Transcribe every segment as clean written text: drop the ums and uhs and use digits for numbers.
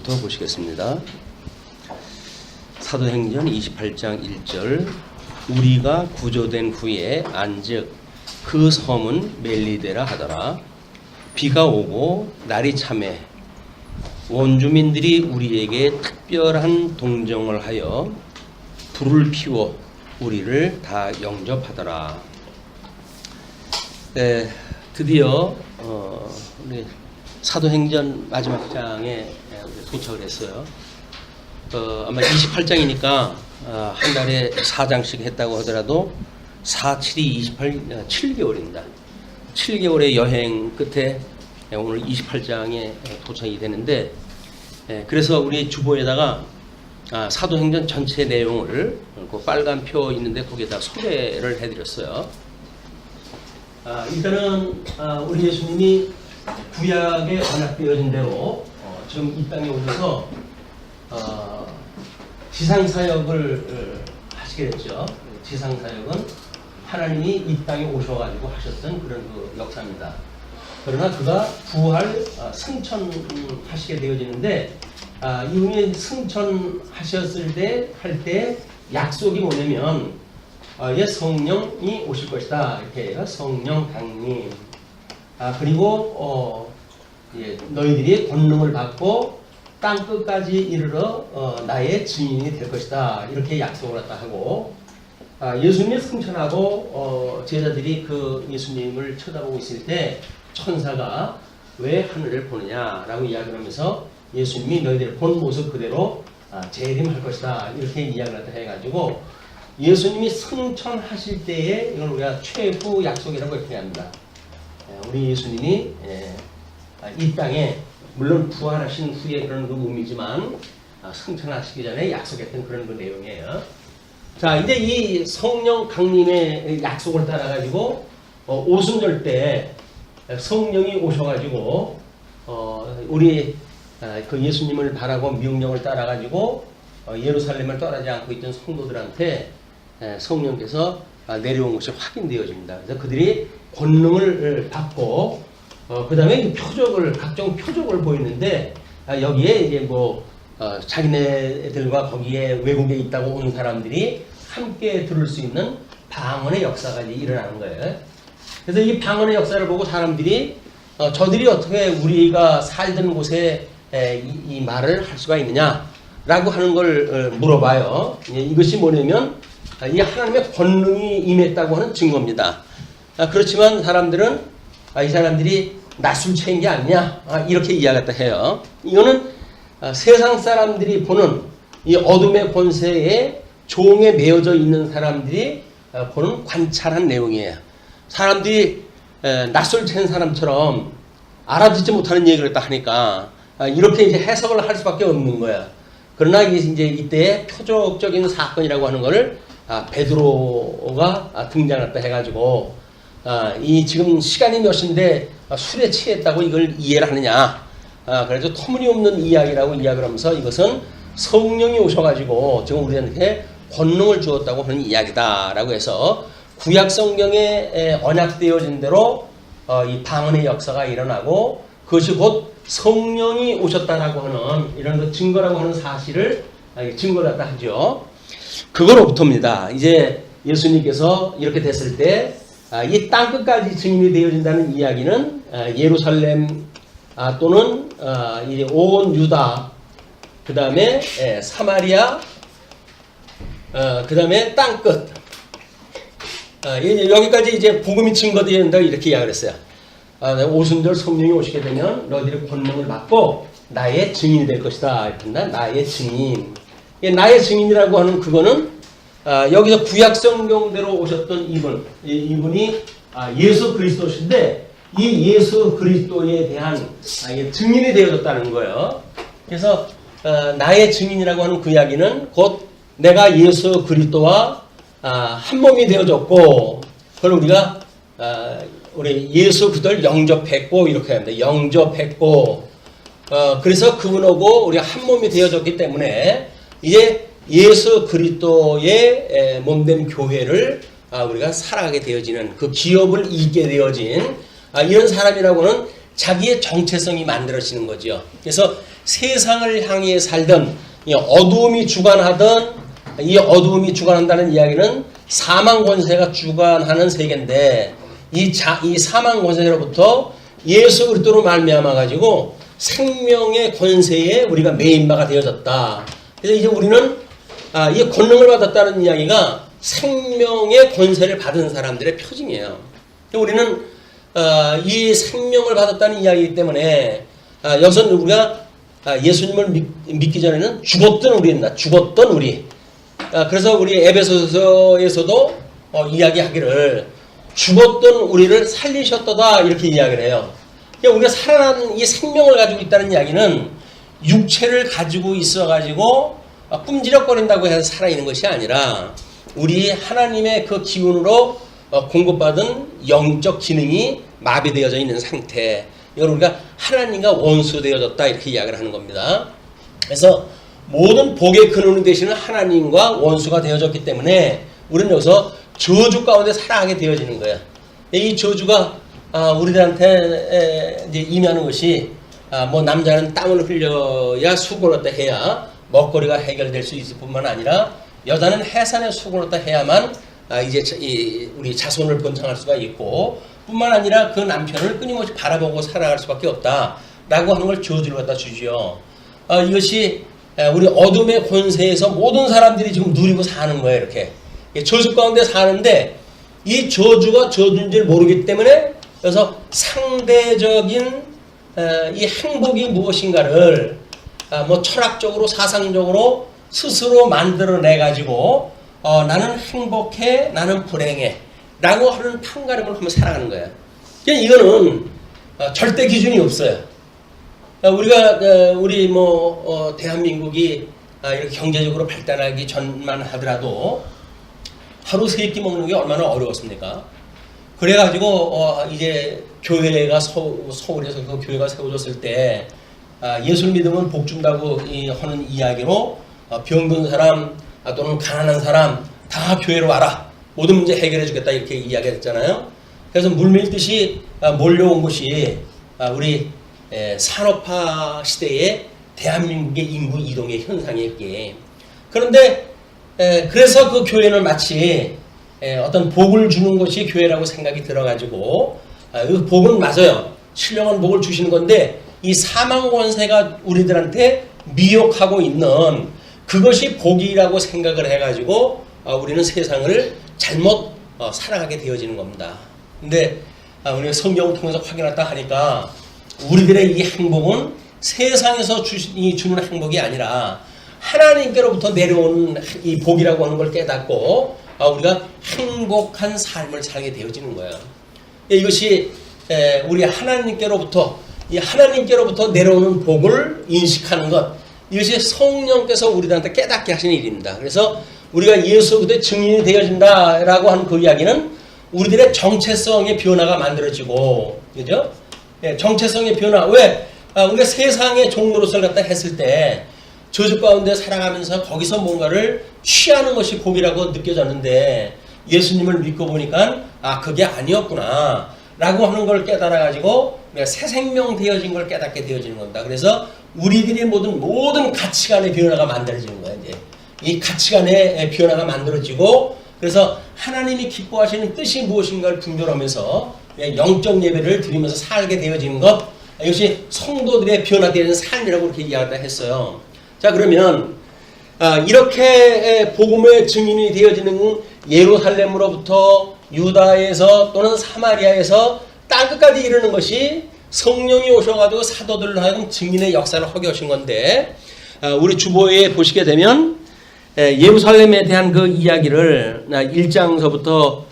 1절부터 보시겠습니다. 사도행전 28장 1절 우리가 구조된 후에 안즉 그 섬은 멜리데라 하더라. 비가 오고 날이 참해 원주민들이 우리에게 특별한 동정을 하여 불을 피워 우리를 다 영접하더라. 네, 드디어 우리 사도행전 마지막 장에 도착을 했어요. 아마 28장이니까 한 달에 4장씩 했다고 하더라도 4, 7이 28, 7개월입니다. 7개월의 여행 끝에 오늘 28장에 도착이 되는데, 그래서 우리 주보에다가 사도행전 전체 내용을 그 빨간 표 있는데 거기에다 소개를 해드렸어요. 일단은 우리 예수님이 구약에 언약되어진 대로 지금 이 땅에 오셔서 지상사역을 하시게 됐죠. 지상사역은 하나님이 이 땅에 오셔가지고 하셨던 그런 그 역사입니다. 그러나 그가 부활 승천하시게 되어지는데, 이분이 승천하셨을 때 할 때 약속이 뭐냐면 성령이 오실 것이다 이렇게 해요. 성령 강림. 그리고 너희들이 권능을 받고 땅 끝까지 이르러 나의 증인이 될 것이다 이렇게 약속을 했다 하고, 예수님이 승천하고 제자들이 그 예수님을 쳐다보고 있을 때 천사가 왜 하늘을 보느냐라고 이야기를 하면서 예수님이 너희들의 본 모습 그대로 재림할 것이다 이렇게 이야기를 했다 해가지고, 예수님이 승천하실 때에 이걸 우리가 최후 약속이라고 이렇게 합니다. 우리 예수님이 이 땅에 물론 부활하신 후에 그런 그 의미지만 승천하시기 전에 약속했던 그런 그 내용이에요. 자, 이제 이 성령 강림의 약속을 따라가지고 오순절 때 성령이 오셔가지고 우리 그 예수님을 바라고 명령을 따라가지고 예루살렘을 떠나지 않고 있던 성도들한테 성령께서 내려온 것이 확인되어집니다. 그래서 그들이 권능을 받고 그 다음에 표적을 각종 표적을 보이는데, 여기에 이제 자기네들과 거기에 외국에 있다고 온 사람들이 함께 들을 수 있는 방언의 역사가 일어나는 거예요. 그래서 이 방언의 역사를 보고 사람들이 저들이 어떻게 우리가 살던 곳에 이 말을 할 수가 있느냐라고 하는 걸 물어봐요. 이것이 뭐냐면 이 하나님의 권능이 임했다고 하는 증거입니다. 그렇지만 사람들은 이 사람들이 낯을 채인 게 아니냐 이렇게 이야기했다 해요. 이거는 세상 사람들이 보는 이 어둠의 권세에 종에 매여져 있는 사람들이 보는 관찰한 내용이에요. 사람들이 낯을 챈 사람처럼 알아듣지 못하는 얘기를 했다 하니까 이렇게 이제 해석을 할 수밖에 없는 거야. 그러나 이제 이때 표적적인 사건이라고 하는 것을 베드로가 등장했다 해가지고, 이 지금 시간이 몇 시인데 술에 취했다고 이걸 이해를 하느냐. 그래서 터무니없는 이야기라고 이야기를 하면서 이것은 성령이 오셔가지고 지금 우리한테 권능을 주었다고 하는 이야기다라고 해서 구약 성경에 언약되어진 대로 이 방언의 역사가 일어나고 그것이 곧 성령이 오셨다라고 하는 이런 그 증거라고 하는 사실을 증거를 갖다 하죠. 그거로부터입니다. 이제 예수님께서 이렇게 됐을 때 이 땅 끝까지 증인이 되어진다는 이야기는 예루살렘 또는 이제 온 유다, 그 다음에 사마리아, 그 다음에 땅 끝, 여기까지 이제 복음이 증거되어야 된다고 이렇게 이야기를 했어요. 오순절 성령이 오시게 되면 너희들이 권능을 받고 나의 증인이 될 것이다. 나의 증인. 나의 증인이라고 하는 그거는 여기서 구약 성경대로 오셨던 이분이 예수 그리스도신데 이 예수 그리스도에 대한 증인이 되어졌다는 거예요. 그래서 나의 증인이라고 하는 그 이야기는 곧 내가 예수 그리스도와 한 몸이 되어졌고, 그걸 우리가 우리 예수 그리스도를 영접했고 이렇게 합니다. 영접했고, 그래서 그분하고 우리가 한 몸이 되어졌기 때문에 이제 예수 그리스도의 몸된 교회를 우리가 살아가게 되어지는 그 기업을 이기게 되어진 이런 사람이라고는 자기의 정체성이 만들어지는 거죠. 그래서 세상을 향해 살던 이 어두움이 주관하던 이 어두움이 주관한다는 이야기는 사망 권세가 주관하는 세계인데 이 사망 권세로부터 예수 그리스도로 말미암아 가지고 생명의 권세에 우리가 메인바가 되어졌다. 그래서 이제 우리는 이 권능을 받았다는 이야기가 생명의 권세를 받은 사람들의 표징이에요. 우리는 이 생명을 받았다는 이야기이기 때문에 여기서 우리가 예수님을 믿기 전에는 죽었던 우리입니다. 죽었던 우리. 그래서 우리 에베소서에서도 이야기하기를 죽었던 우리를 살리셨도다 이렇게 이야기를 해요. 그러니까 우리가 살아난 이 생명을 가지고 있다는 이야기는 육체를 가지고 있어가지고 뿜지럭거린다고 해서 살아있는 것이 아니라 우리 하나님의 그 기운으로 공급받은 영적 기능이 마비되어져 있는 상태. 이걸 우리가 하나님과 원수되어졌다 이렇게 이야기를 하는 겁니다. 그래서 모든 복의 근원이 되시는 하나님과 원수가 되어졌기 때문에 우리는 여기서 저주 가운데 살아가게 되어지는 거예요. 이 저주가 우리들한테 이제 임하는 것이 뭐 남자는 땀을 흘려야 수고를 했다 해야 먹거리가 해결될 수 있을 뿐만 아니라 여자는 해산에 수고를 했다 해야만 이제 우리 자손을 번창할 수가 있고 뿐만 아니라 그 남편을 끊임없이 바라보고 살아갈 수밖에 없다라고 하는 걸 저주를 갖다 주죠. 이것이 우리 어둠의 권세에서 모든 사람들이 지금 누리고 사는 거예요. 이렇게 저주 가운데 사는데 이 저주가 저주인지를 모르기 때문에 그래서 상대적인 이 행복이 무엇인가를 뭐 철학적으로 사상적으로 스스로 만들어내 가지고 나는 행복해 나는 불행해 라고 하는 판가름을 하며 살아가는 거예요. 그러니까 이거는 절대 기준이 없어요. 우리 대한민국이 이렇게 경제적으로 발달하기 전만 하더라도 하루 3끼 먹는 게 얼마나 어려웠습니까? 그래가지고 이제 교회가 서울에서 그 교회가 세워졌을 때 예수를 믿으면 복 준다고 하는 이야기로 병든 사람 또는 가난한 사람 다 교회로 와라. 모든 문제 해결해 주겠다 이렇게 이야기했잖아요. 그래서 물밀듯이 몰려온 것이 우리 산업화 시대에 대한민국의 인구 이동의 현상이었기에 그런데 그래서 그 교회는 마치 어떤 복을 주는 것이 교회라고 생각이 들어가지고 그 복은 맞아요. 신령한 복을 주시는 건데 이 사망 권세가 우리들한테 미혹하고 있는 그것이 복이라고 생각을 해가지고 우리는 세상을 잘못 살아가게 되어지는 겁니다. 근데 우리가 성경을 통해서 확인했다 하니까 우리들의 이 행복은 세상에서 주는 행복이 아니라 하나님께로부터 내려오는 이 복이라고 하는 걸 깨닫고 우리가 행복한 삶을 살게 되어지는 거예요. 이것이 우리 하나님께로부터 내려오는 복을 인식하는 것, 이것이 성령께서 우리들한테 깨닫게 하시는 일입니다. 그래서 우리가 예수 그리스도의 증인이 되어진다라고 하는 그 이야기는 우리들의 정체성의 변화가 만들어지고, 그죠? 정체성의 변화. 왜? 우리가 세상의 종로릇을 갖다 했을 때 저주 가운데 살아가면서 거기서 뭔가를 취하는 것이 복이라고 느껴졌는데 예수님을 믿고 보니까 그게 아니었구나 라고 하는 걸 깨달아 가지고 새 생명 되어진 걸 깨닫게 되어지는 겁니다. 그래서 우리들의 모든 가치관의 변화가 만들어지는 거예요. 이제 이 가치관의 변화가 만들어지고 그래서 하나님이 기뻐하시는 뜻이 무엇인가를 분별하면서 영적 예배를 드리면서 살게 되어지는 것, 이것이 성도들의 변화되는 삶이라고 이렇게 이야기를 했어요. 자, 그러면 이렇게 복음의 증인이 되어지는 예루살렘으로부터 유다에서 또는 사마리아에서 땅끝까지 이르는 것이 성령이 오셔가지고 사도들로 하여금 증인의 역사를 하게 하신 건데, 우리 주보에 보시게 되면 예루살렘에 대한 그 이야기를 1장서부터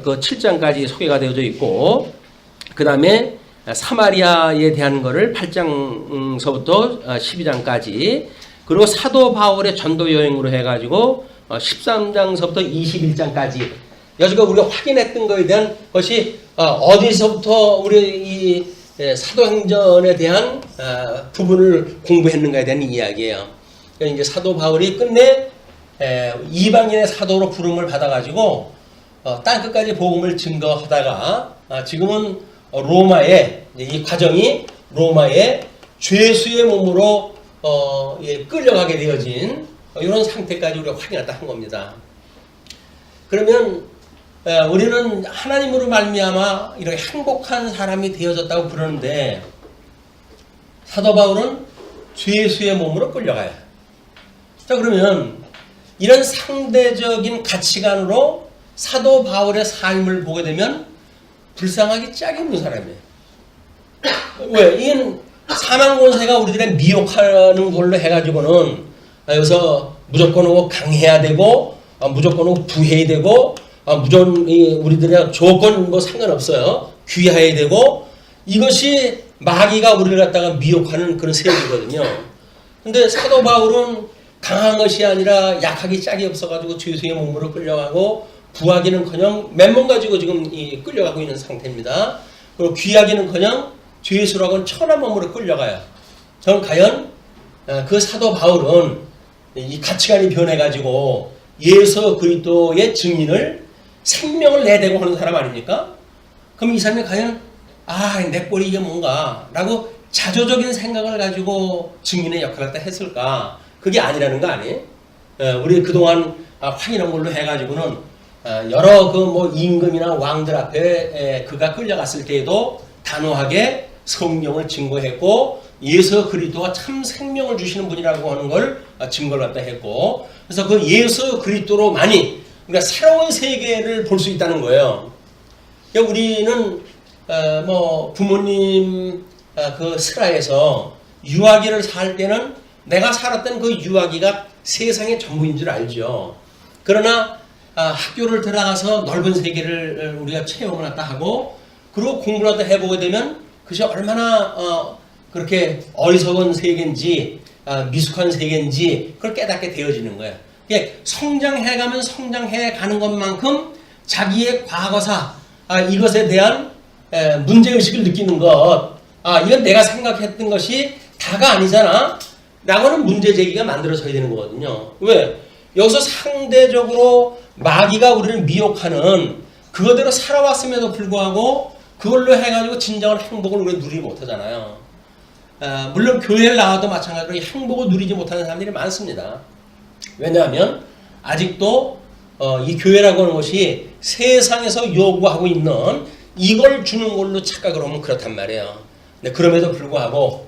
그 7장까지 소개가 되어져 있고, 그 다음에 사마리아에 대한 거를 8장서부터 12장까지, 그리고 사도 바울의 전도 여행으로 해가지고 13장서부터 21장까지 여지가 우리가 확인했던 것에 대한 것이 어디서부터 우리 이 사도행전에 대한 부분을 공부했는가에 대한 이야기예요. 그러니까 이제 사도 바울이 끝내 이방인의 사도로 부름을 받아가지고 땅끝까지 복음을 증거하다가 지금은 로마에, 이 과정이 로마의 죄수의 몸으로 끌려가게 되어진 이런 상태까지 우리가 확인했다 한 겁니다. 그러면 우리는 하나님으로 말미암아 이렇게 행복한 사람이 되어졌다고 그러는데 사도 바울은 죄수의 몸으로 끌려가요. 자, 그러면 이런 상대적인 가치관으로 사도 바울의 삶을 보게 되면 불쌍하기 짝이 없는 사람이에요. 왜? 이건 사망 권세가 우리들의 미혹하는 걸로 해가지고는 여기서 무조건 강해야 되고 무조건 부해야 되고 무조건 우리들의 조건 뭐 상관없어요. 귀해야 되고 이것이 마귀가 우리를 갖다가 미혹하는 그런 세력이거든요. 근데 사도 바울은 강한 것이 아니라 약하기 짝이 없어가지고 죄수의 몸으로 끌려가고 부하기는커녕 맨몸 가지고 지금 끌려가고 있는 상태입니다. 그리고 귀하기는커녕 죄수라고는 천한 몸으로 끌려가요. 저는 과연 그 사도 바울은 이 가치관이 변해가지고 예수 그리스도의 증인을 생명을 내대고 하는 사람 아닙니까? 그럼 이 사람이 과연 내 꼴이 이게 뭔가 라고 자조적인 생각을 가지고 증인의 역할을 다 했을까? 그게 아니라는 거 아니에요? 우리 그동안 확인한 걸로 해가지고는 여러 그 뭐 임금이나 왕들 앞에 그가 끌려갔을 때에도 단호하게 성령을 증거했고 예수 그리스도가 참 생명을 주시는 분이라고 하는 걸 증거를 갖다 했고 그래서 그 예수 그리스도로만이 우리가 새로운 세계를 볼 수 있다는 거예요. 그러니까 우리는 뭐 부모님 그 슬하에서 유아기를 살 때는 내가 살았던 그 유아기가 세상의 전부인 줄 알죠. 그러나 학교를 들어가서 넓은 세계를 우리가 체험을 했다 하고 그리고 공부를 하다 해보게 되면 그것이 얼마나 그렇게 어리석은 세계인지 미숙한 세계인지 그걸 깨닫게 되어지는 거예요. 성장해가면 성장해가는 것만큼 자기의 과거사 이것에 대한 문제의식을 느끼는 것 이건 내가 생각했던 것이 다가 아니잖아 라고는 문제제기가 만들어져야 되는 거거든요. 왜? 여기서 상대적으로 마귀가 우리를 미혹하는 그거대로 살아왔음에도 불구하고 그걸로 해가지고 진정한 행복을 우리가 누리지 못하잖아요. 물론 교회를 나와도 마찬가지로 행복을 누리지 못하는 사람들이 많습니다. 왜냐하면 아직도 이 교회라고 하는 것이 세상에서 요구하고 있는 이걸 주는 걸로 착각을 하면 그렇단 말이에요. 근데 그럼에도 불구하고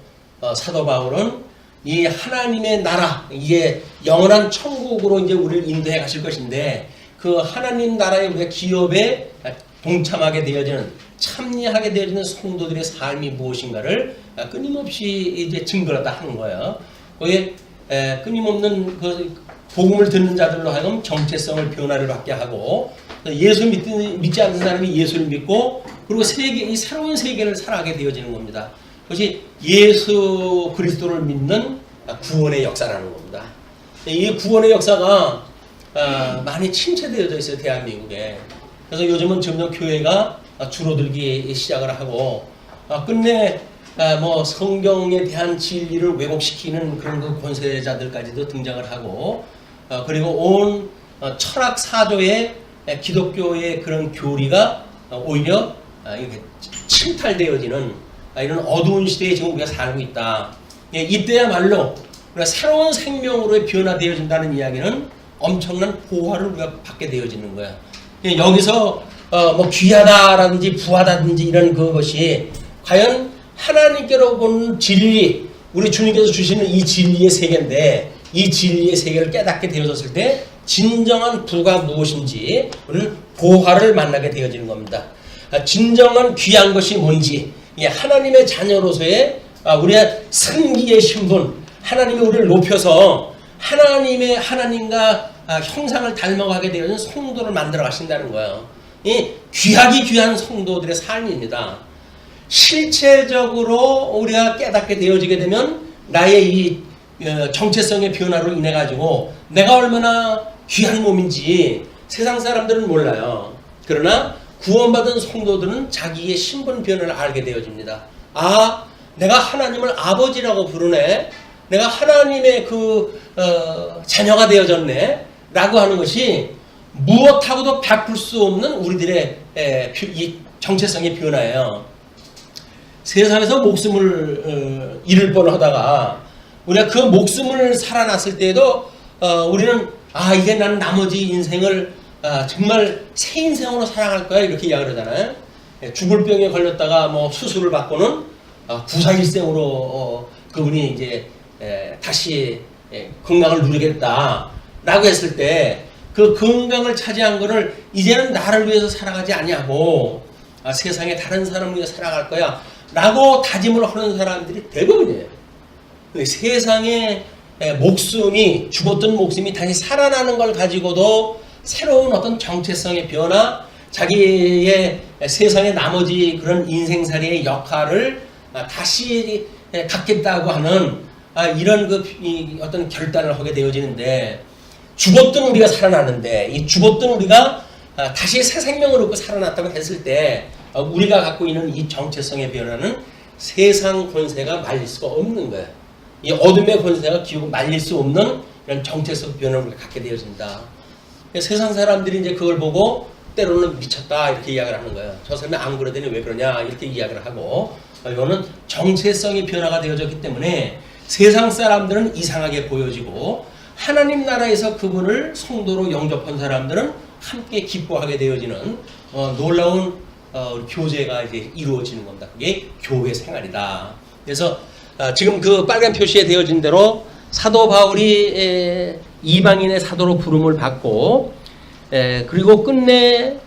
사도 바울은 이 하나님의 나라, 이게 영원한 천국으로 이제 우리를 인도해 가실 것인데 그 하나님 나라의 우리가 기업에 동참하게 되어지는 참여하게 되어지는 성도들의 삶이 무엇인가를 끊임없이 이제 증거를 다 하는 거예요. 거기에 끊임없는 그 복음을 듣는 자들로 하여금 정체성을 변화를 받게 하고 예수 믿지 않는 사람이 예수를 믿고 그리고 이 새로운 세계를 살아가게 되어지는 겁니다. 그것이 예수 그리스도를 믿는 구원의 역사라는 겁니다. 이 구원의 역사가 많이 침체되어져 있어요, 대한민국에. 그래서 요즘은 점점 교회가 줄어들기 시작을 하고 끝내 뭐 성경에 대한 진리를 왜곡시키는 그런 그 권세자들까지도 등장을 하고 그리고 온 철학 사조의 기독교의 그런 교리가 오히려 이렇게 침탈되어지는 이런 어두운 시대에 지금 우리가 살고 있다. 이때야말로 우리가 새로운 생명으로 변화되어진다는 이야기는 엄청난 보화를 우리가 받게 되어지는 거야. 여기서 뭐 귀하다라든지 부하다든지 이런 그것이 과연 하나님께로 보는 진리, 우리 주님께서 주시는 이 진리의 세계인데 이 진리의 세계를 깨닫게 되어졌을 때 진정한 부가 무엇인지 우리는 보화를 만나게 되어지는 겁니다. 진정한 귀한 것이 뭔지 하나님의 자녀로서의 우리의 승기의 신분, 하나님이 우리를 높여서 하나님과 형상을 닮아가게 되어진 성도를 만들어 가신다는 거예요. 이 귀한 성도들의 삶입니다. 실체적으로 우리가 깨닫게 되어지게 되면 나의 이 정체성의 변화로 인해 가지고 내가 얼마나 귀한 몸인지 세상 사람들은 몰라요. 그러나 구원받은 성도들은 자기의 신분 변화를 알게 되어집니다. 내가 하나님을 아버지라고 부르네. 내가 하나님의 자녀가 되어졌네. 라고 하는 것이 무엇하고도 바꿀 수 없는 우리들의 이 정체성의 변화예요. 세상에서 목숨을 잃을 뻔하다가 우리가 그 목숨을 살아났을 때에도 우리는 이게 나는 나머지 인생을 정말 새 인생으로 살아갈 거야 이렇게 이야기를 하잖아요. 죽을 병에 걸렸다가 뭐 수술을 받고는 구사일생으로 그분이 이제 다시 건강을 누리겠다라고 했을 때 그 건강을 차지한 거를 이제는 나를 위해서 살아가지 아니하고 세상에 다른 사람을 위해서 살아갈 거야 라고 다짐을 하는 사람들이 대부분이에요. 세상에 목숨이 죽었던 목숨이 다시 살아나는 걸 가지고도 새로운 어떤 정체성의 변화, 자기의 세상의 나머지 그런 인생살이의 역할을 다시 갖겠다고 하는 이런 어떤 결단을 하게 되어지는데, 죽었던 우리가 살아나는데 이 죽었던 우리가 다시 새 생명을 얻고 살아났다고 했을 때 우리가 갖고 있는 이 정체성의 변화는 세상 권세가 말릴 수가 없는 거예요. 이 어둠의 권세가 기우고 말릴 수 없는 이런 정체성 변화를 우리가 갖게 되어진다. 세상 사람들이 이제 그걸 보고 때로는 미쳤다 이렇게 이야기를 하는 거예요. 저 사람이 안 그러더니 왜 그러냐 이렇게 이야기를 하고, 이거는 정체성이 변화가 되어졌기 때문에 세상 사람들은 이상하게 보여지고 하나님 나라에서 그분을 성도로 영접한 사람들은 함께 기뻐하게 되어지는 놀라운 교제가 이제 이루어지는 겁니다. 그게 교회 생활이다. 그래서 지금 그 빨간 표시에 되어진 대로 사도 바울이 이방인의 사도로 부름을 받고 그리고 끝내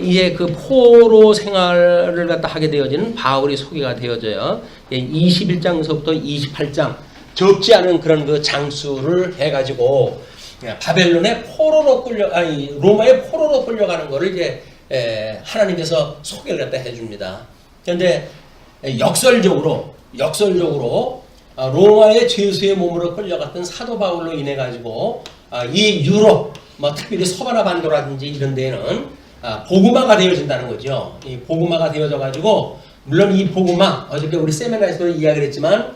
이제 그 포로 생활을 갖다 하게 되어지는 바울이 소개가 되어져요. 21장서부터 28장 적지 않은 그런 그 장수를 해가지고 바벨론의 포로로 로마의 포로로 끌려가는 거를 이제 하나님께서 소개를 갖다 해줍니다. 그런데 역설적으로 로마의 죄수의 몸으로 끌려갔던 사도 바울로 인해 가지고 이 유럽, 특별히 서바나 반도라든지 이런 데에는 복음화가 되어진다는 거죠. 이 복음화가 되어져 가지고, 물론 이 복음화 어저께 우리 세미나에서도 이야기를 했지만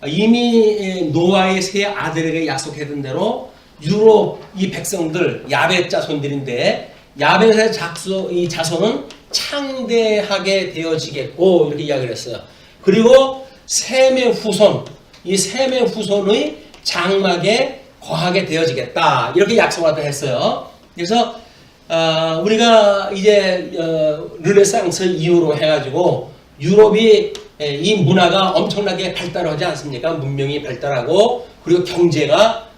이미 노아의 세 아들에게 약속했던 대로 유럽 이 백성들 야벳 자손들인데, 야벳의 이 자손은 창대하게 되어지겠고 이렇게 이야기를 했어요. 그리고 셈의 후손, 이 셈의 후손의 장막에 거하게 되어지겠다 이렇게 약속을 했어요. 그래서 우리가 이제 르네상스 이후로 해가지고 유럽이 이 문화가 엄청나게 발달하지 않습니까? 문명이 발달하고 그리고 경제가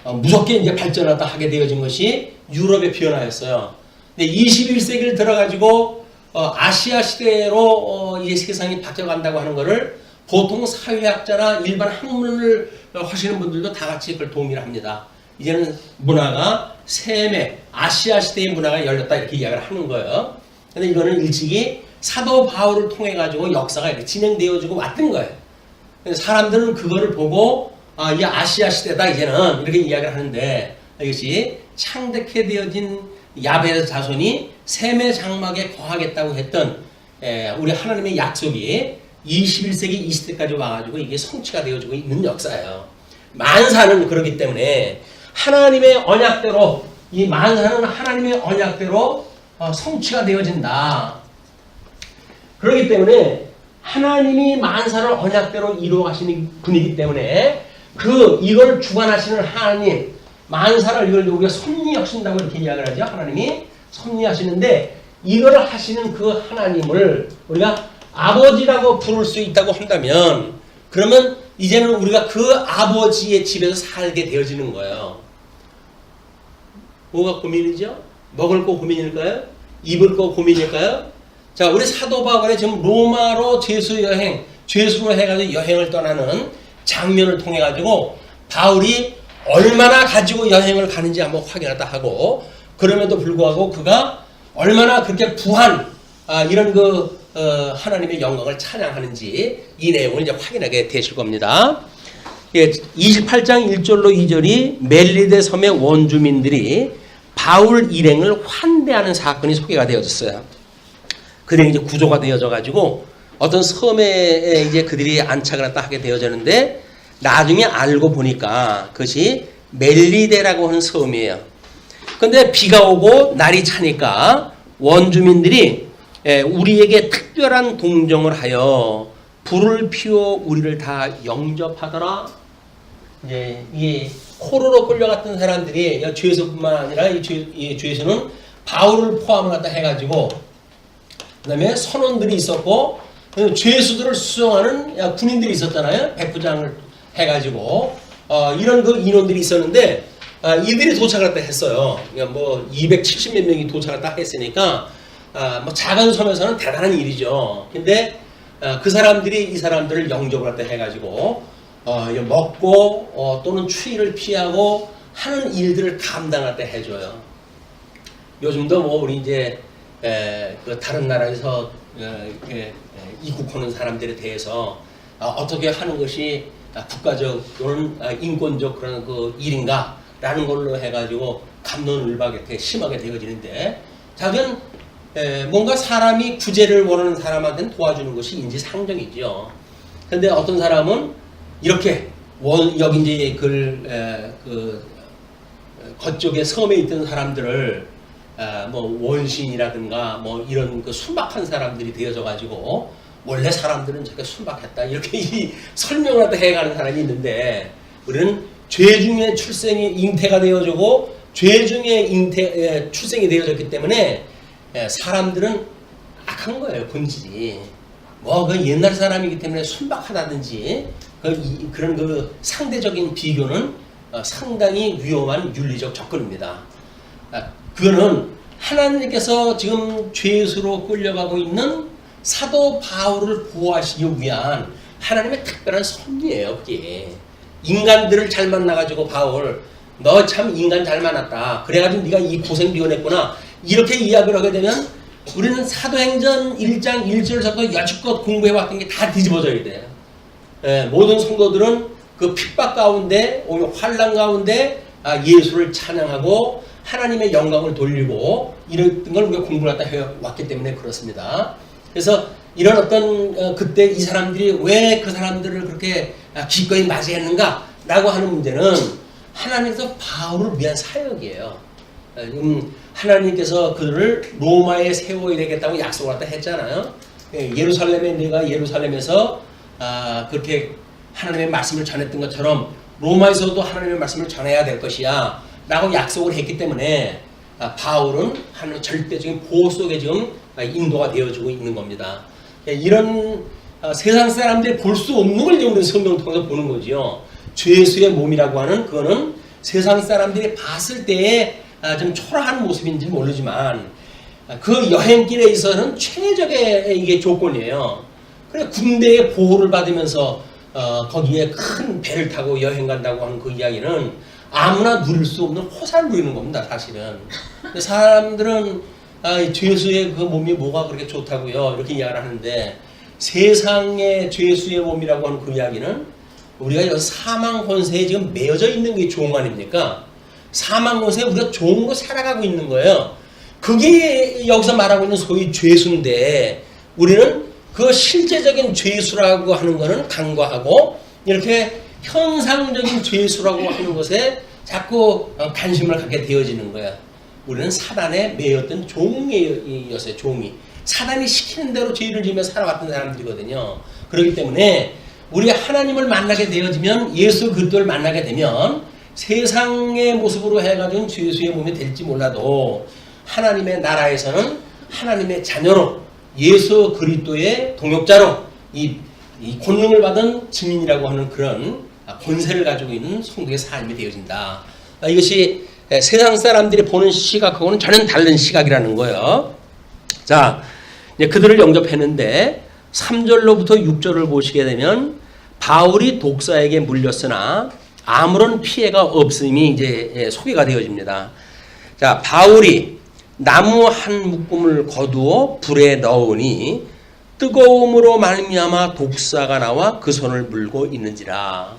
무섭게 이제 발전하다 하게 되어진 것이 유럽의 변화였어요. 근데 21세기를 들어가지고 아시아 시대로 이제 세상이 바뀌어간다고 하는 것을 보통 사회학자나 일반 학문을 하시는 분들도 다 같이 그걸 동의를 합니다. 이제는 문화가 셈의 아시아 시대의 문화가 열렸다 이렇게 이야기를 하는 거예요. 근데 이거는 일찍이 사도 바울을 통해 가지고 역사가 이렇게 진행되어지고 왔던 거예요. 그래서 사람들은 그거를 보고 이 아시아 시대다 이제는 이렇게 이야기를 하는데, 이것이 창대케 되어진 야벳 자손이 셈의 장막에 거하겠다고 했던 우리 하나님의 약속이 21세기 20세까지 와가지고 이게 성취가 되어지고 있는 역사예요. 만사는 그렇기 때문에 하나님의 언약대로, 이 만사는 하나님의 언약대로 성취가 되어진다. 그렇기 때문에 하나님이 만사를 언약대로 이루어가시는 분이기 때문에 이걸 주관하시는 하나님, 만사를 이걸 우리가 섭리하신다고 이렇게 이야기를 하죠. 하나님이 섭리하시는데 이걸 하시는 그 하나님을 우리가 아버지라고 부를 수 있다고 한다면, 그러면 이제는 우리가 그 아버지의 집에서 살게 되어지는 거예요. 뭐가 고민이죠? 먹을 거 고민일까요? 입을 거 고민일까요? 자, 우리 사도 바울의 지금 로마로 죄수로 해가지고 여행을 떠나는 장면을 통해 가지고 바울이 얼마나 가지고 여행을 가는지 한번 확인하다 하고, 그럼에도 불구하고 그가 얼마나 그렇게 부한 이런 하나님의 영광을 찬양하는지 이 내용을 이제 확인하게 되실 겁니다. 28장 1절로 2절이 멜리데 섬의 원주민들이 바울 일행을 환대하는 사건이 소개가 되어졌어요. 그들이 이제 구조가 되어져 가지고 어떤 섬에 이제 그들이 안착을 하게 되어졌는데, 나중에 알고 보니까 그것이 멜리데라고 하는 섬이에요. 근데 비가 오고 날이 차니까 원주민들이 우리에게 특별한 동정을 하여 불을 피워 우리를 다 영접하더라. 이제 이 코로로 끌려갔던 사람들이 죄수뿐만 아니라 이 죄수는 바울을 포함을 갖다 해가지고 그다음에 선원들이 있었고 죄수들을 수송하는 군인들이 있었잖아요. 백부장을 해가지고 이런 그 인원들이 있었는데 이들이 도착을 다 했어요. 그러니까 뭐 270몇 명이 도착을 다 했으니까 뭐 작은 섬에서는 대단한 일이죠. 근데 그 사람들이 이 사람들을 영접을 갖다 해가지고 먹고 또는 추위를 피하고 하는 일들을 감당할 때 해줘요. 요즘도 뭐 우리 이제 그 다른 나라에서 이국하는 사람들에 대해서 어떻게 하는 것이 국가적 또는 인권적 그런 그 일인가라는 걸로 해가지고 갑론을박이 이렇게 심하게 되어지는데 자기는 뭔가 사람이 구제를 원하는 사람한테는 도와주는 것이 인지상정이죠. 그런데 어떤 사람은 이렇게 여기 이제 그 그쪽에 섬에 있던 사람들을 뭐 원신이라든가 뭐 이런 그 순박한 사람들이 되어져 가지고 원래 사람들은 저렇게 순박했다 이렇게 이 설명을 하다 해가는 사람이 있는데 우리는 죄 중에 출생이 잉태가 되어지고 죄 중에 출생이 되어졌기 때문에 사람들은 악한 거예요. 본질이 뭐 그 옛날 사람이기 때문에 순박하다든지 그런 그 상대적인 비교는 상당히 위험한 윤리적 접근입니다. 그거는 하나님께서 지금 죄수로 끌려가고 있는 사도 바울을 보호하시기 위한 하나님의 특별한 섭리예요. 그게 인간들을 잘 만나가지고 바울 너 참 인간 잘 만났다. 그래가지고 네가 이 고생 비워냈구나. 이렇게 이야기를 하게 되면 우리는 사도행전 1장 1절부터 여지껏 공부해왔던 게 다 뒤집어져야 돼요. 모든 성도들은 그 핍박 가운데 오히려 환난 가운데 예수를 찬양하고 하나님의 영광을 돌리고 이런 걸 우리가 공부를 하다 해왔기 때문에 그렇습니다. 그래서 이런 어떤 그때 이 사람들이 왜 그 사람들을 그렇게 기꺼이 맞이했는가 라고 하는 문제는 하나님께서 바울을 위한 사역이에요. 하나님께서 그들을 로마에 세워야 되겠다고 약속을 하다 했잖아요. 예루살렘에서 그렇게 하나님의 말씀을 전했던 것처럼 로마에서도 하나님의 말씀을 전해야 될 것이야 라고 약속을 했기 때문에 바울은 하나님의 절대적인 보호 속에 지금 인도가 되어지고 있는 겁니다. 이런 세상 사람들이 볼 수 없는 걸 우리는 성경을 통해서 보는 거지요. 죄수의 몸이라고 하는 그거는 세상 사람들이 봤을 때에 좀 초라한 모습인지 모르지만 그 여행길에 있어서는 최적의 이게 조건이에요. 그래 군대의 보호를 받으면서 거기에 큰 배를 타고 여행 간다고 하는 그 이야기는 아무나 누릴 수 없는 호사를 누리는 겁니다. 사실은. 근데 사람들은 죄수의 그 몸이 뭐가 그렇게 좋다고요 이렇게 이야기를 하는데 세상의 죄수의 몸이라고 하는 그 이야기는 우리가 여기 사망 권세에 지금 매여져 있는 게 종 아닙니까? 사망 권세에 우리가 종으로 살아가고 있는 거예요. 그게 여기서 말하고 있는 소위 죄수인데 우리는 그 실제적인 죄수라고 하는 것은 간과하고 이렇게 현상적인 죄수라고 하는 것에 자꾸 관심을 갖게 되어지는 거야. 우리는 사단에 매였던 종이었어요. 종이. 사단이 시키는 대로 죄를 지으며 살아왔던 사람들이거든요. 그렇기 때문에 우리가 하나님을 만나게 되어지면 예수 그리스도를 만나게 되면 세상의 모습으로 해가지고 죄수의 몸이 될지 몰라도 하나님의 나라에서는 하나님의 자녀로 예수 그리스도의 동역자로 이 권능을 받은 증인이라고 하는 그런 권세를 가지고 있는 성도의 삶이 되어진다. 이것이 세상 사람들이 보는 시각하고는 전혀 다른 시각이라는 거예요. 자, 이제 그들을 영접했는데 3절로부터 6절을 보시게 되면 바울이 독사에게 물렸으나 아무런 피해가 없음이 이제 소개가 되어집니다. 자, 바울이 나무 한 묶음을 거두어 불에 넣으니 뜨거움으로 말미암아 독사가 나와 그 손을 물고 있는지라.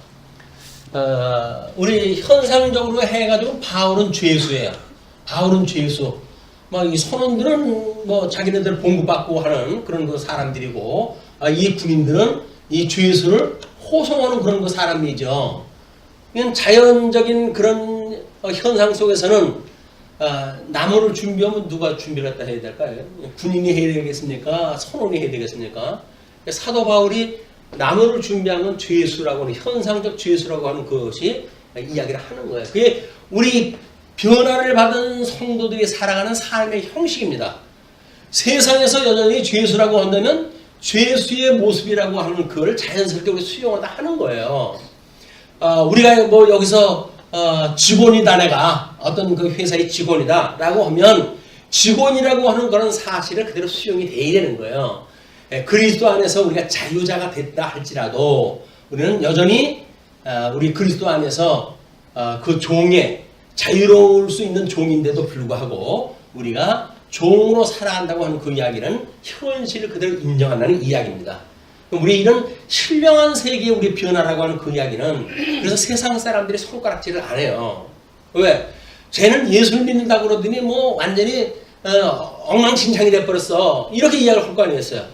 우리 현상적으로 해가지고 바울은 죄수예요. 바울은 죄수. 막 이 선원들은 뭐 자기네들 봉급받고 하는 그런 그 사람들이고, 이 군인들은 이 죄수를 호송하는 그런 그 사람이죠. 자연적인 그런 현상 속에서는 나무를 준비하면 누가 준비를 갖다 해야 될까요? 군인이 해야 되겠습니까? 선원이 해야 되겠습니까? 사도 바울이 나무를 준비한 건 죄수라고 하는, 현상적 죄수라고 하는 것이 이야기를 하는 거예요. 그게 우리 변화를 받은 성도들이 살아가는 삶의 형식입니다. 세상에서 여전히 죄수라고 한다면 죄수의 모습이라고 하는 그걸 자연스럽게 우리 수용하다 하는 거예요. 우리가 뭐 여기서 직원이다, 내가 어떤 그 회사의 직원이다 라고 하면 직원이라고 하는 그런 사실을 그대로 수용이 돼야 되는 거예요. 그리스도 안에서 우리가 자유자가 됐다 할지라도 우리는 여전히 우리 그리스도 안에서 그 종에 자유로울 수 있는 종인데도 불구하고 우리가 종으로 살아간다고 하는 그 이야기는 현실을 그대로 인정한다는 이야기입니다. 우리 이런 신령한 세계의 우리 변화라고 하는 그 이야기는 그래서 세상 사람들이 손가락질을 안 해요. 왜? 쟤는 예수를 믿는다고 그러더니 뭐 완전히 엉망진창이 돼버렸어. 이렇게 이야기를 할 거 아니겠어요.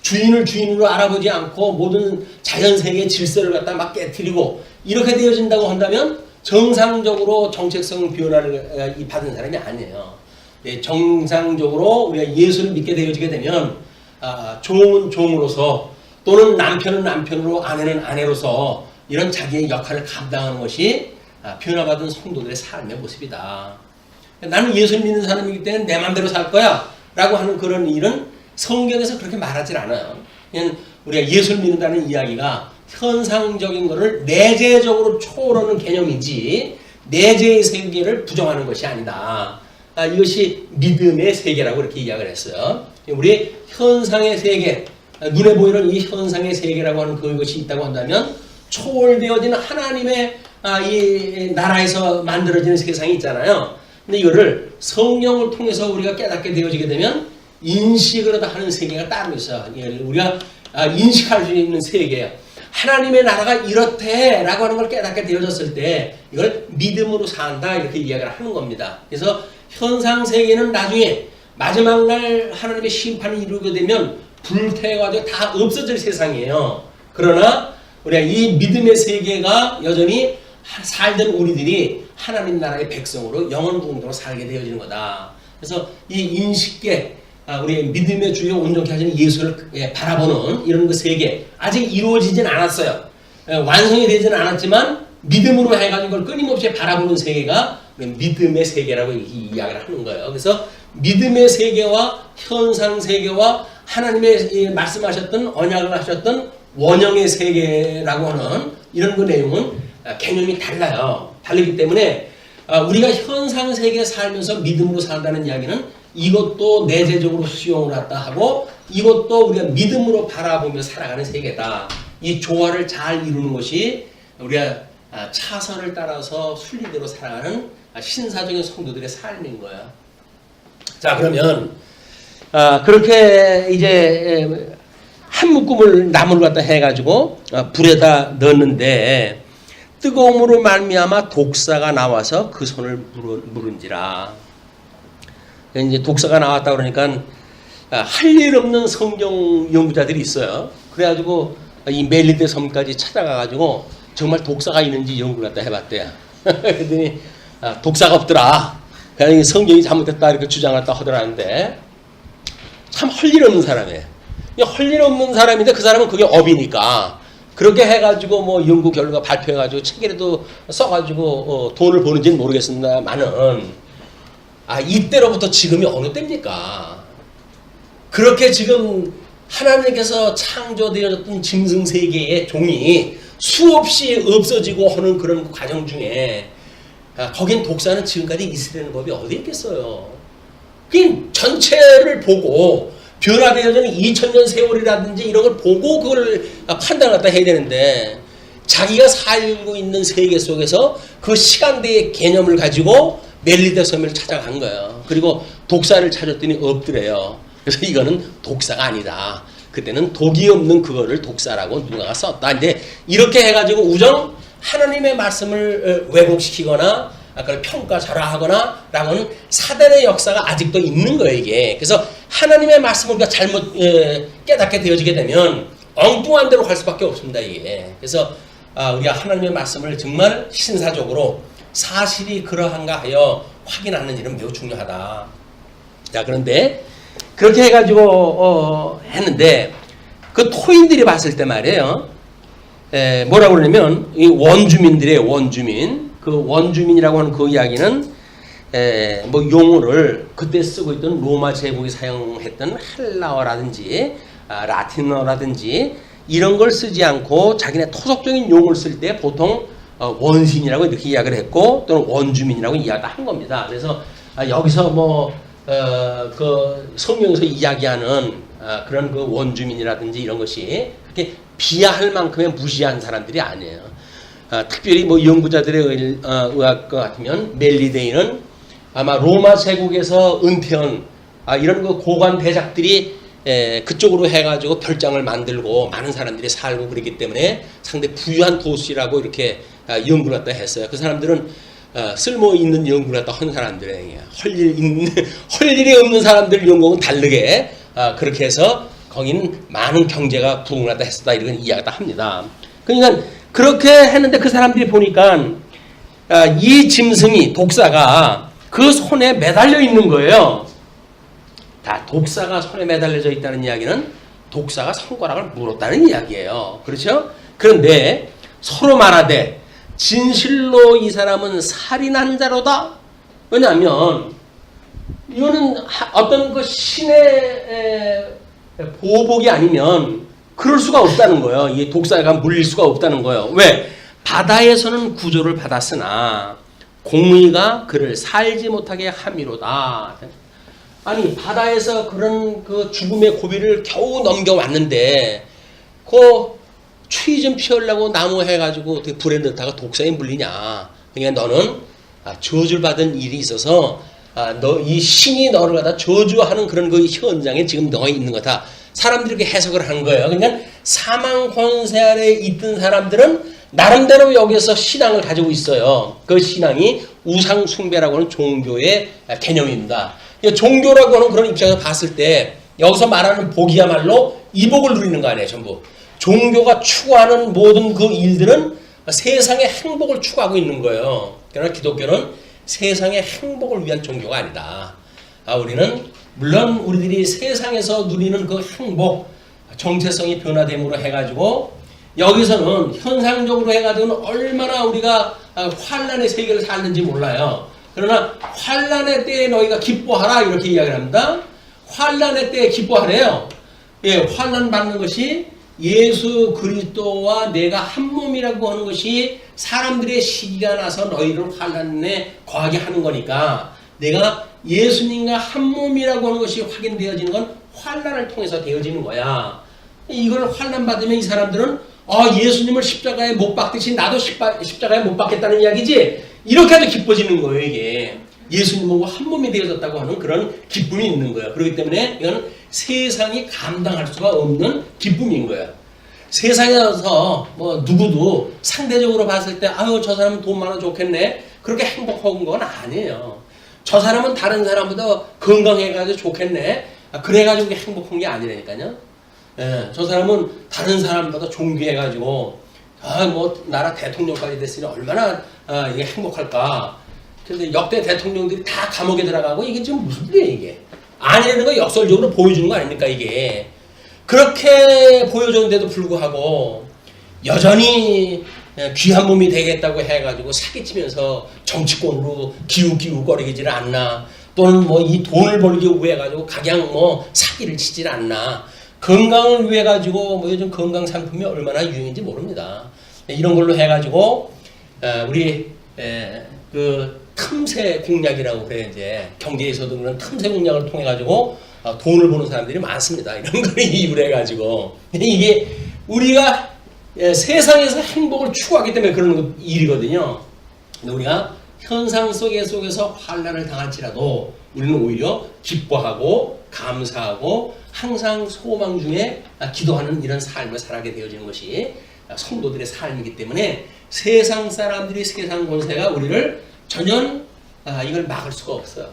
주인을 주인으로 알아보지 않고 모든 자연세계의 질서를 갖다 막 깨트리고 이렇게 되어진다고 한다면 정상적으로 정체성 변화를 받은 사람이 아니에요. 정상적으로 우리가 예수를 믿게 되어지게 되면 종은 종으로서 또는 남편은 남편으로 아내는 아내로서 이런 자기의 역할을 감당하는 것이 변화받은 성도들의 삶의 모습이다. 나는 예수를 믿는 사람이기 때문에 내 마음대로 살 거야 라고 하는 그런 일은 성경에서 그렇게 말하지 않아요. 그냥 우리가 예수를 믿는다는 이야기가 현상적인 것을 내재적으로 초월하는 개념이지 내재의 세계를 부정하는 것이 아니다. 이것이 믿음의 세계라고 이렇게 이야기를 했어요. 우리 현상의 세계, 눈에 보이는 이 현상의 세계라고 하는 그것이 있다고 한다면 초월되어지는 하나님의 이 나라에서 만들어지는 세상이 있잖아요. 근데 이거를 성령을 통해서 우리가 깨닫게 되어지게 되면 인식을 하는 세계가 따로 있어요. 우리가 인식할 수 있는 세계예요. 하나님의 나라가 이렇대 라고 하는 걸 깨닫게 되어졌을 때 이걸 믿음으로 산다 이렇게 이야기를 하는 겁니다. 그래서 현상세계는 나중에 마지막 날 하나님의 심판을 이루게 되면 불태워가지고 다 없어질 세상이에요. 그러나 우리가 이 믿음의 세계가 여전히 살던 우리들이 하나님 나라의 백성으로 영원 공동으로 살게 되어지는 거다. 그래서 이 인식계, 우리 믿음의 주요 온전케 하시는 예수를 바라보는 이런 그 세계 아직 이루어지진 않았어요. 완성이 되지는 않았지만 믿음으로 해가지고 그걸 끊임없이 바라보는 세계가 믿음의 세계라고 이야기를 하는 거예요. 그래서 믿음의 세계와 현상 세계와 하나님의 말씀하셨던 언약을 하셨던 원형의 세계라고 하는 이런 그 내용은 개념이 달라요. 다르기 때문에 우리가 현상 세계에 살면서 믿음으로 산다는 이야기는 이것도 내재적으로 수용을 했다 하고 이것도 우리가 믿음으로 바라보며 살아가는 세계다. 이 조화를 잘 이루는 것이 우리가 차선을 따라서 순리대로 살아가는 신사적인 성도들의 삶인 거야. 자, 그러면 그렇게 이제 한 묶음을 나무를 갖다 해가지고 불에다 넣었는데 뜨거움으로 말미암아 독사가 나와서 그 손을 물은지라. 이제 독사가 나왔다 그러니까 할 일 없는 성경 연구자들이 있어요. 그래가지고 이 멜리데 섬까지 찾아가가지고 정말 독사가 있는지 연구를 갖다 해봤대요. 그랬더니 독사가 없더라. 그냥 성경이 잘못됐다 이렇게 주장했다 하더라는데 참 할 일 없는 사람이에요. 할 일 없는 사람인데 그 사람은 그게 업이니까 그렇게 해가지고 뭐 연구 결과 발표해가지고 책이라도 써가지고 돈을 버는지는 모르겠습니다만은 이때로부터 지금이 어느 때입니까? 그렇게 지금 하나님께서 창조되어졌던 짐승세계의 종이 수없이 없어지고 하는 그런 과정 중에 거긴 독사는 지금까지 있으려는 법이 어디 있겠어요? 그냥 전체를 보고 변화되어지는 2000년 세월이라든지 이런 걸 보고 그걸 판단을 갖다 해야 되는데 자기가 살고 있는 세계 속에서 그 시간대의 개념을 가지고 멜리데 섬을 찾아간 거예요. 그리고 독사를 찾았더니 없더래요. 그래서 이거는 독사가 아니다. 그때는 독이 없는 그거를 독사라고 누군가가 썼다. 근데 이렇게 해가지고 우정 하나님의 말씀을 왜곡시키거나 그걸 평가절하하거나 라고는 사단의 역사가 아직도 있는 거예요, 이게. 그래서 하나님의 말씀을 우리가 잘못 깨닫게 되어지게 되면 엉뚱한 데로 갈 수밖에 없습니다, 이게. 그래서 우리가 하나님의 말씀을 정말 신사적으로 사실이 그러한가 하여 확인하는 일은 매우 중요하다. 자, 그런데 그렇게 해가지고 했는데 그 토인들이 봤을 때 말이에요. 뭐라고 그러냐면 이 원주민들이에요. 원주민. 그 원주민이라고 하는 그 이야기는 뭐 용어를 그때 쓰고 있던 로마 제국이 사용했던 헬라어라든지 라틴어라든지 이런 걸 쓰지 않고 자기네 토속적인 용어를 쓸 때 보통 원신이라고 이렇게 이야기를 했고 또는 원주민이라고 이야기를 한 겁니다. 그래서 여기서 뭐 그 성경에서 이야기하는 그런 그 원주민이라든지 이런 것이 그렇게 비하할 만큼의 무시한 사람들이 아니에요. 특별히 뭐 연구자들의 의학 같으면 멜리데이는 아마 로마 제국에서 은퇴한 이런 그 고관 대작들이 그쪽으로 해가지고 별장을 만들고 많은 사람들이 살고 그랬기 때문에 상당히 부유한 도시라고 이렇게 연구를 갖다 했어요. 그 사람들은 쓸모 있는 연구를 갖다 한 사람들이에요. 할 일이 없는 사람들 연구는 다르게 그렇게 해서 거기는 많은 경제가 부흥을 갖다 했었다 이런 이야기를 합니다. 그러니까 그렇게 했는데 그 사람들이 보니까 이 짐승이 독사가 그 손에 매달려 있는 거예요. 다 독사가 손에 매달려져 있다는 이야기는 독사가 손가락을 물었다는 이야기예요. 그렇죠? 그런데 서로 말하되 진실로 이 사람은 살인한 자로다. 왜냐하면 이거는 어떤 그 신의 보복이 아니면 그럴 수가 없다는 거예요. 이 독사가 물릴 수가 없다는 거예요. 왜? 바다에서는 구조를 받았으나 공의가 그를 살지 못하게 함이로다. 아니 바다에서 그런 그 죽음의 고비를 겨우 넘겨왔는데 그 추위 좀 피우려고 나무 해가지고 어떻게 불에 넣다가 독사에 물리냐. 그러니까 너는 저주를 받은 일이 있어서 너 이 신이 너를 갖다 저주하는 그런 그 현장에 지금 너가 있는 거다. 사람들이 이렇게 해석을 한 거예요. 그러니까 사망 권세 아래 있던 사람들은 나름대로 여기서 신앙을 가지고 있어요. 그 신앙이 우상 숭배라고 하는 종교의 개념입니다. 종교라고 하는 그런 입장에서 봤을 때 여기서 말하는 복이야말로 이복을 누리는 거 아니에요. 전부. 종교가 추구하는 모든 그 일들은 세상의 행복을 추구하고 있는 거예요. 그러나 기독교는 세상의 행복을 위한 종교가 아니다. 우리는 물론 우리들이 세상에서 누리는 그 행복, 정체성이 변화됨으로 해가지고 여기서는 현상적으로 해가지고는 얼마나 우리가 환난의 세계를 살는지 몰라요. 그러나 환난의 때에 너희가 기뻐하라 이렇게 이야기를 합니다. 환난의 때에 기뻐하래요. 예, 환난 받는 것이 예수 그리스도와 내가 한 몸이라고 하는 것이 사람들의 시기가 나서 너희를 환난에 거하게 하는 거니까 내가 예수님과 한 몸이라고 하는 것이 확인되어지는 건 환난을 통해서 되어지는 거야. 이걸 환난 받으면 이 사람들은 예수님을 십자가에 못 박듯이 나도 십자가에 못 박겠다는 이야기지. 이렇게 해도 기뻐지는 거예요. 이게 예수님과 한 몸이 되어졌다고 하는 그런 기쁨이 있는 거예요. 그렇기 때문에 이건 세상이 감당할 수가 없는 기쁨인 거예요. 세상에서 뭐 누구도 상대적으로 봤을 때 저 사람은 돈 많아 좋겠네 그렇게 행복한 건 아니에요. 저 사람은 다른 사람보다 건강해가지고 좋겠네 그래가지고 행복한 게 아니라니까요. 예, 저 사람은 다른 사람보다 존귀해가지고 뭐 나라 대통령까지 됐으니 얼마나 이게 행복할까. 근데 역대 대통령들이 다 감옥에 들어가고 이게 지금 무슨 일이에요 이게. 아니라는 거 역설적으로 보여주는 거 아닙니까 이게. 그렇게 보여줬는데도 불구하고 여전히 귀한 몸이 되겠다고 해가지고 사기치면서 정치권으로 기우기우거리지를 않나. 또는 뭐 이 돈을 벌기 위해 가지고 각양 뭐 사기를 치질 않나. 건강을 위해 가지고 뭐 요즘 건강 상품이 얼마나 유행인지 모릅니다. 이런 걸로 해가지고 우리 그 틈새 공략이라고 그래 이제 경제에서도 그런 틈새 공략을 통해 가지고 돈을 버는 사람들이 많습니다. 이런 걸 이유로 해가지고 이게 우리가 세상에서 행복을 추구하기 때문에 그런 일이거든요. 근데 우리가 현상 속에서 환난을 당할지라도 우리는 오히려 기뻐하고 감사하고 항상 소망 중에 기도하는 이런 삶을 살아가게 되어지는 것이 성도들의 삶이기 때문에 세상 사람들이 세상 권세가 우리를 전혀 이걸 막을 수가 없어요.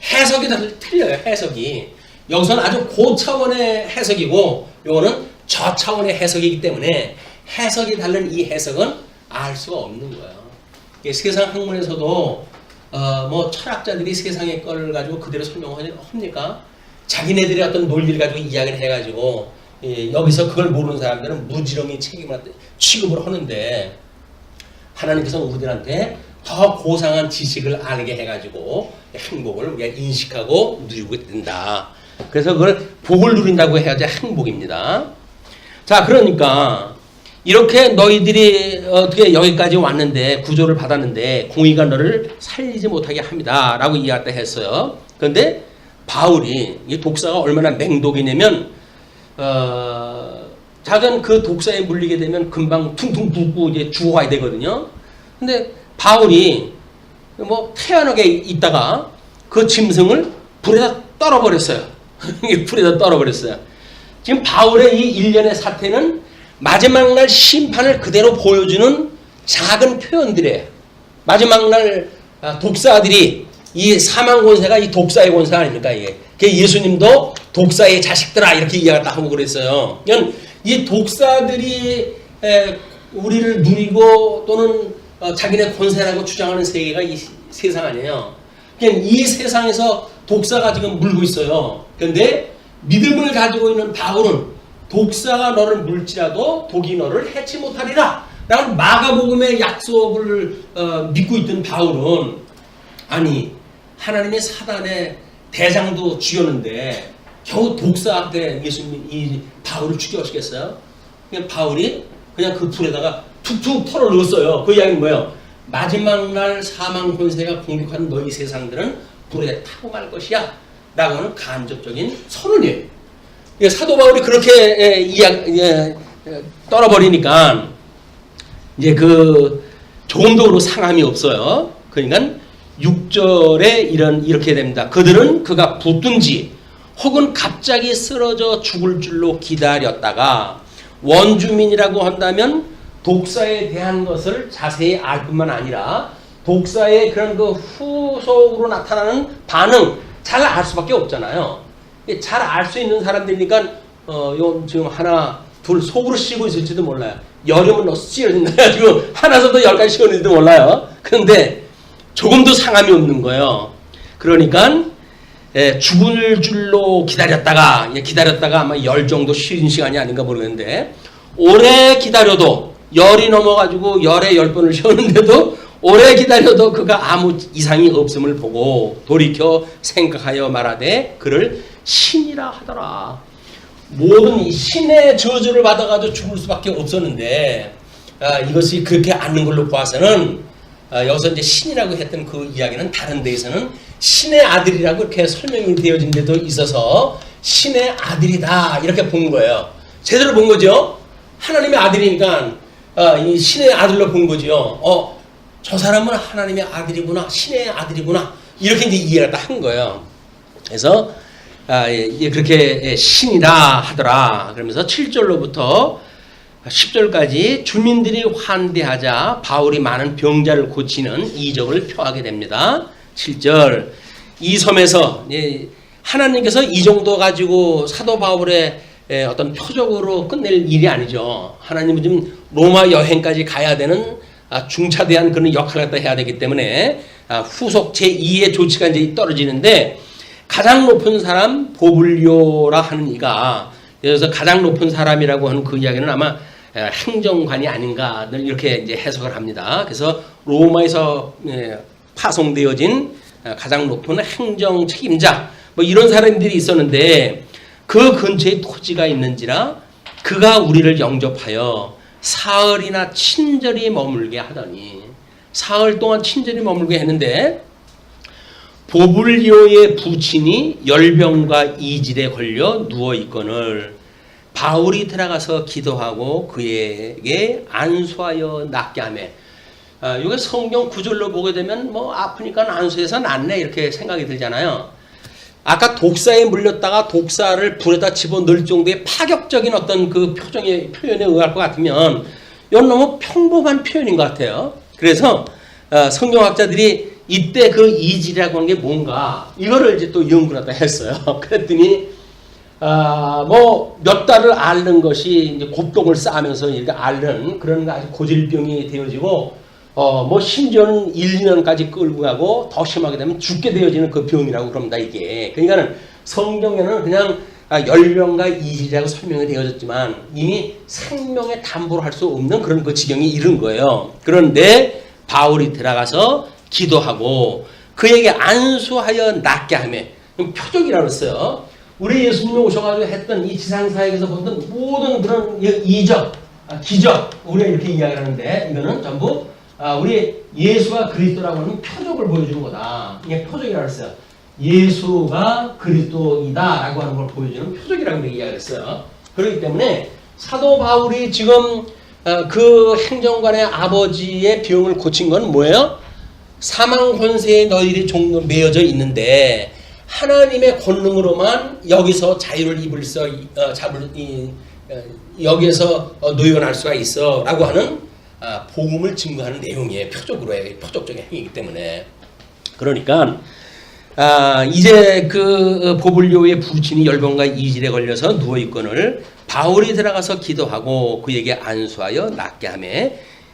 해석이 다 틀려요. 해석이. 여기서는 아주 고차원의 해석이고 요거는 저차원의 해석이기 때문에 해석이 다른 이 해석은 알 수가 없는 거예요. 세상 학문에서도 뭐 철학자들이 세상의 걸 가지고 그대로 설명합니까? 자기네들의 어떤 논리를 가지고 이야기를 해가지고 여기서 그걸 모르는 사람들은 무지렁이 책임을 취급을 하는데 하나님께서 우리들한테 더 고상한 지식을 알게 해가지고 행복을 우리가 인식하고 누리게 된다. 그래서 그걸 복을 누린다고 해야지 행복입니다. 자, 그러니까 이렇게 너희들이 어떻게 여기까지 왔는데 구조를 받았는데 공의가 너를 살리지 못하게 합니다 라고 이야기를 했어요. 그런데 바울이 이 독사가 얼마나 맹독이냐면 작은 그 독사에 물리게 되면 금방 퉁퉁 붓고 이제 죽어가야 되거든요. 근데 바울이 뭐 태연하게 있다가 그 짐승을 불에다 떨어버렸어요. 불에다 떨어버렸어요. 지금 바울의 이 일련의 사태는 마지막 날 심판을 그대로 보여주는 작은 표현들이에요. 마지막 날 독사들이 이 사망 권세가 이 독사의 권세 아닙니까? 이게 예수님도 독사의 자식들아 이렇게 이야기를 하고 그랬어요. 이 독사들이 우리를 누리고 또는 자기네 권세라고 주장하는 세계가 이 세상 아니에요. 이 세상에서 독사가 지금 물고 있어요. 그런데 믿음을 가지고 있는 바울은 독사가 너를 물지라도 독이 너를 해치 못하리라 라는 마가복음의 약속을 믿고 있던 바울은 아니 하나님의 사단의 대장도 쥐었는데 겨우 독사한테 예수님이 이 바울을 죽여주겠어요? 그냥 바울이 그냥 그 불에다가 툭툭 털어 넣었어요. 그 이야기는 뭐예요? 마지막 날 사망 권세가 공격한 너희 세상들은 불에 타고 말 것이야 라고 하는 간접적인 선언이에요. 사도 바울이 그렇게 떨어버리니까 이제 그 조금도 상함이 없어요. 그러니까 6절에 이렇게 됩니다. 그들은 그가 붙든지 혹은 갑자기 쓰러져 죽을 줄로 기다렸다가 원주민이라고 한다면 독사에 대한 것을 자세히 알 뿐만 아니라 독사의 그런 그 후속으로 나타나는 반응 잘 알 수밖에 없잖아요. 잘 알 수 있는 사람들이니까 지금 하나 둘 속으로 쉬고 있을지도 몰라요. 여름은 씌어진다 지금 하나서도 10가지 씌어는지도 몰라요. 그런데 조금도 상함이 없는 거예요. 그러니까 죽을 줄로 기다렸다가 아마 10 정도 쉬는 시간이 아닌가 모르겠는데 오래 기다려도 열이 넘어가지고 열에 10번을 쉬었는데도 오래 기다려도 그가 아무 이상이 없음을 보고 돌이켜 생각하여 말하되 그를 신이라 하더라. 모든 이 신의 저주를 받아가지고 죽을 수밖에 없었는데 이것이 그렇게 않는 걸로 봐서는 여기서 이제 신이라고 했던 그 이야기는 다른 데에서는 신의 아들이라고 이렇게 설명이 되어진 데도 있어서 신의 아들이다 이렇게 본 거예요. 제대로 본 거죠. 하나님의 아들이니까 이 신의 아들로 본 거죠. 저 사람은 하나님의 아들이구나, 신의 아들이구나 이렇게 이제 이해를 다 한 거예요. 그래서 그렇게 신이라 하더라. 그러면서 7절로부터 10절까지 주민들이 환대하자 바울이 많은 병자를 고치는 이적을 표하게 됩니다. 7절 이 섬에서 하나님께서 이 정도 가지고 사도 바울의 어떤 표적으로 끝낼 일이 아니죠. 하나님은 지금 로마 여행까지 가야 되는 중차대한 그런 역할을 갖다 해야 되기 때문에 후속 제2의 조치가 이제 떨어지는데 가장 높은 사람 보블리오라 하는 이가 여기서 가장 높은 사람이라고 하는 그 이야기는 아마 행정관이 아닌가 이렇게 이제 해석을 합니다. 그래서 로마에서 파송되어진 가장 높은 행정 책임자 뭐 이런 사람들이 있었는데 그 근처에 토지가 있는지라 그가 우리를 영접하여 사흘이나 친절히 머물게 하더니 사흘 동안 친절히 머물게 했는데 보블리오의 부친이 열병과 이질에 걸려 누워있거늘 바울이 들어가서 기도하고 그에게 안수하여 낫게 하며 이게 성경 구절로 보게 되면 뭐 아프니까 안수해서 낫네 이렇게 생각이 들잖아요. 아까 독사에 물렸다가 독사를 불에다 집어넣을 정도의 파격적인 어떤 그 표현에 의할 것 같으면 이건 너무 평범한 표현인 것 같아요. 그래서 성경학자들이 이때 그 이질이라고 하는 게 뭔가 이거를 이제 또 연구를 하다 했어요. 그랬더니 뭐 몇 달을 앓는 것이 이제 고통을 쌓으면서 이렇게 앓는 그런 아주 고질병이 되어지고 뭐 심지어는 1, 2년까지 끌고 가고 더 심하게 되면 죽게 되어지는 그 병이라고 그럽니다, 이게. 그러니까는 성경에는 그냥 열병과 이질이라고 설명이 되어졌지만 이미 생명의 담보를 할 수 없는 그런 그 지경이 이른 거예요. 그런데 바울이 들어가서 기도하고 그에게 안수하여 낫게 하며, 표적이라고 했어요. 우리 예수님이 오셔가지고 했던 이 지상사역에서 보던 모든 그런 이적, 기적, 우리가 이렇게 이야기를 하는데 이거는 전부 우리 예수가 그리스도라고 하는 표적을 보여주는 거다. 이게 표적이라고 했어요. 예수가 그리스도이다 라고 하는 걸 보여주는 표적이라고 이야기를 했어요. 그렇기 때문에 사도 바울이 지금 그 행정관의 아버지의 병을 고친 건 뭐예요? 사망 권세에 너희들이 종로 매여져 있는데 하나님의 권능으로만 여기서 자유를 입을 수 여기에서 노연할 수가 있어 라고 하는 복음을 증거하는 내용이에요. 표적으로의 표적적인 행위이기 때문에. 그러니까 이제 그 보블리오의 부친이 열병과 이질에 걸려서 누워있거늘 바울이 들어가서 기도하고 그에게 안수하여 낫게 하며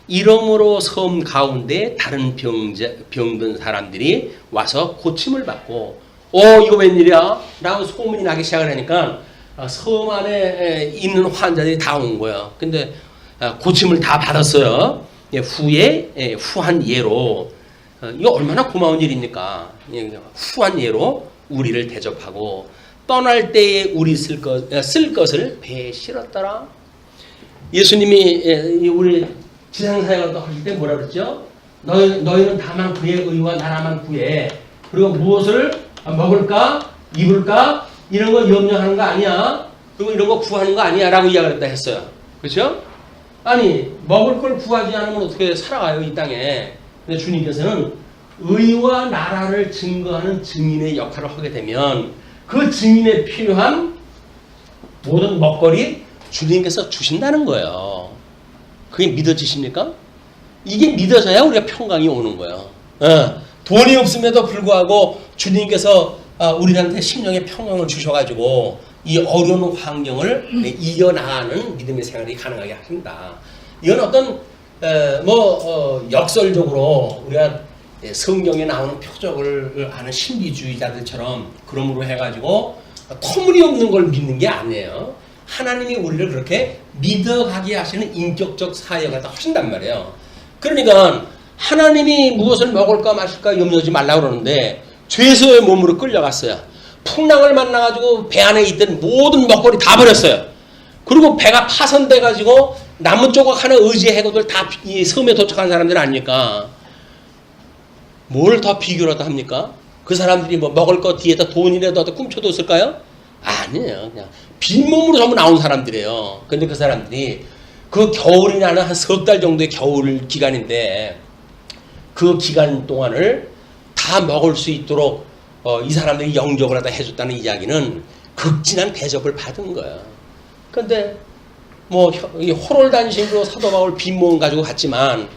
이러므로 섬 가운데 다른 병든 사람들이 와서 고침을 받고 이거 웬일이야? 라고 소문이 나기 시작을 하니까 섬 안에 있는 환자들이 다 온 거야. 근데 고침을 다 받았어요. 후한 예로. 이거 얼마나 고마운 일입니까? 후한 예로 우리를 대접하고 떠날 때에 우리 쓸 것을 배에 실었더라. 예수님이 우리 지상사역을 하실 때 뭐라 그랬죠? 너희는 다만 그의 의와 나라만 구해. 그리고 무엇을 먹을까? 입을까? 이런 거 염려하는 거 아니야. 그리고 이런 거 구하는 거 아니야. 라고 이야기를 했어요. 그렇죠? 아니 먹을 걸 구하지 않으면 어떻게 살아가요 이 땅에. 근데 주님께서는 의와 나라를 증거하는 증인의 역할을 하게 되면 그 증인에 필요한 모든 먹거리 주님께서 주신다는 거예요. 그게 믿어지십니까? 이게 믿어져야 우리가 평강이 오는 거예요. 돈이 없음에도 불구하고 주님께서 우리한테 심령의 평강을 주셔가지고 이 어려운 환경을 이겨나가는 믿음의 생활이 가능하게 하신다. 이건 어떤 역설적으로 우리가 성경에 나오는 표적을 아는 신비주의자들처럼 그러므로 해가지고 터무니없는 걸 믿는 게 아니에요. 하나님이 우리를 그렇게 믿어가게 하시는 인격적 사역을 다 하신단 말이에요. 그러니까 하나님이 무엇을 먹을까 마실까 염려하지 말라고 그러는데 죄수의 몸으로 끌려갔어요. 풍랑을 만나가지고 배 안에 있던 모든 먹거리 다 버렸어요. 그리고 배가 파손돼가지고 나무 조각 하나 의지의 해고들 다 이 섬에 도착한 사람들 아닙니까? 뭘 더 비교를 합니까? 그 사람들이 뭐 먹을 거 뒤에다 돈이라도 꿈쳐뒀을까요? 아니에요. 그냥 빈몸으로 전부 나온 사람들이에요. 근데 그 사람들이 그 겨울이 나는 한 석 달 정도의 겨울 기간인데 그 기간 동안을 다 먹을 수 있도록 이 사람들이 영접을 하다 해줬다는 이야기는 극진한 대접을 받은 거예요. 근데 뭐 호롤단신으로 사도 바울 빈몸 가지고 갔지만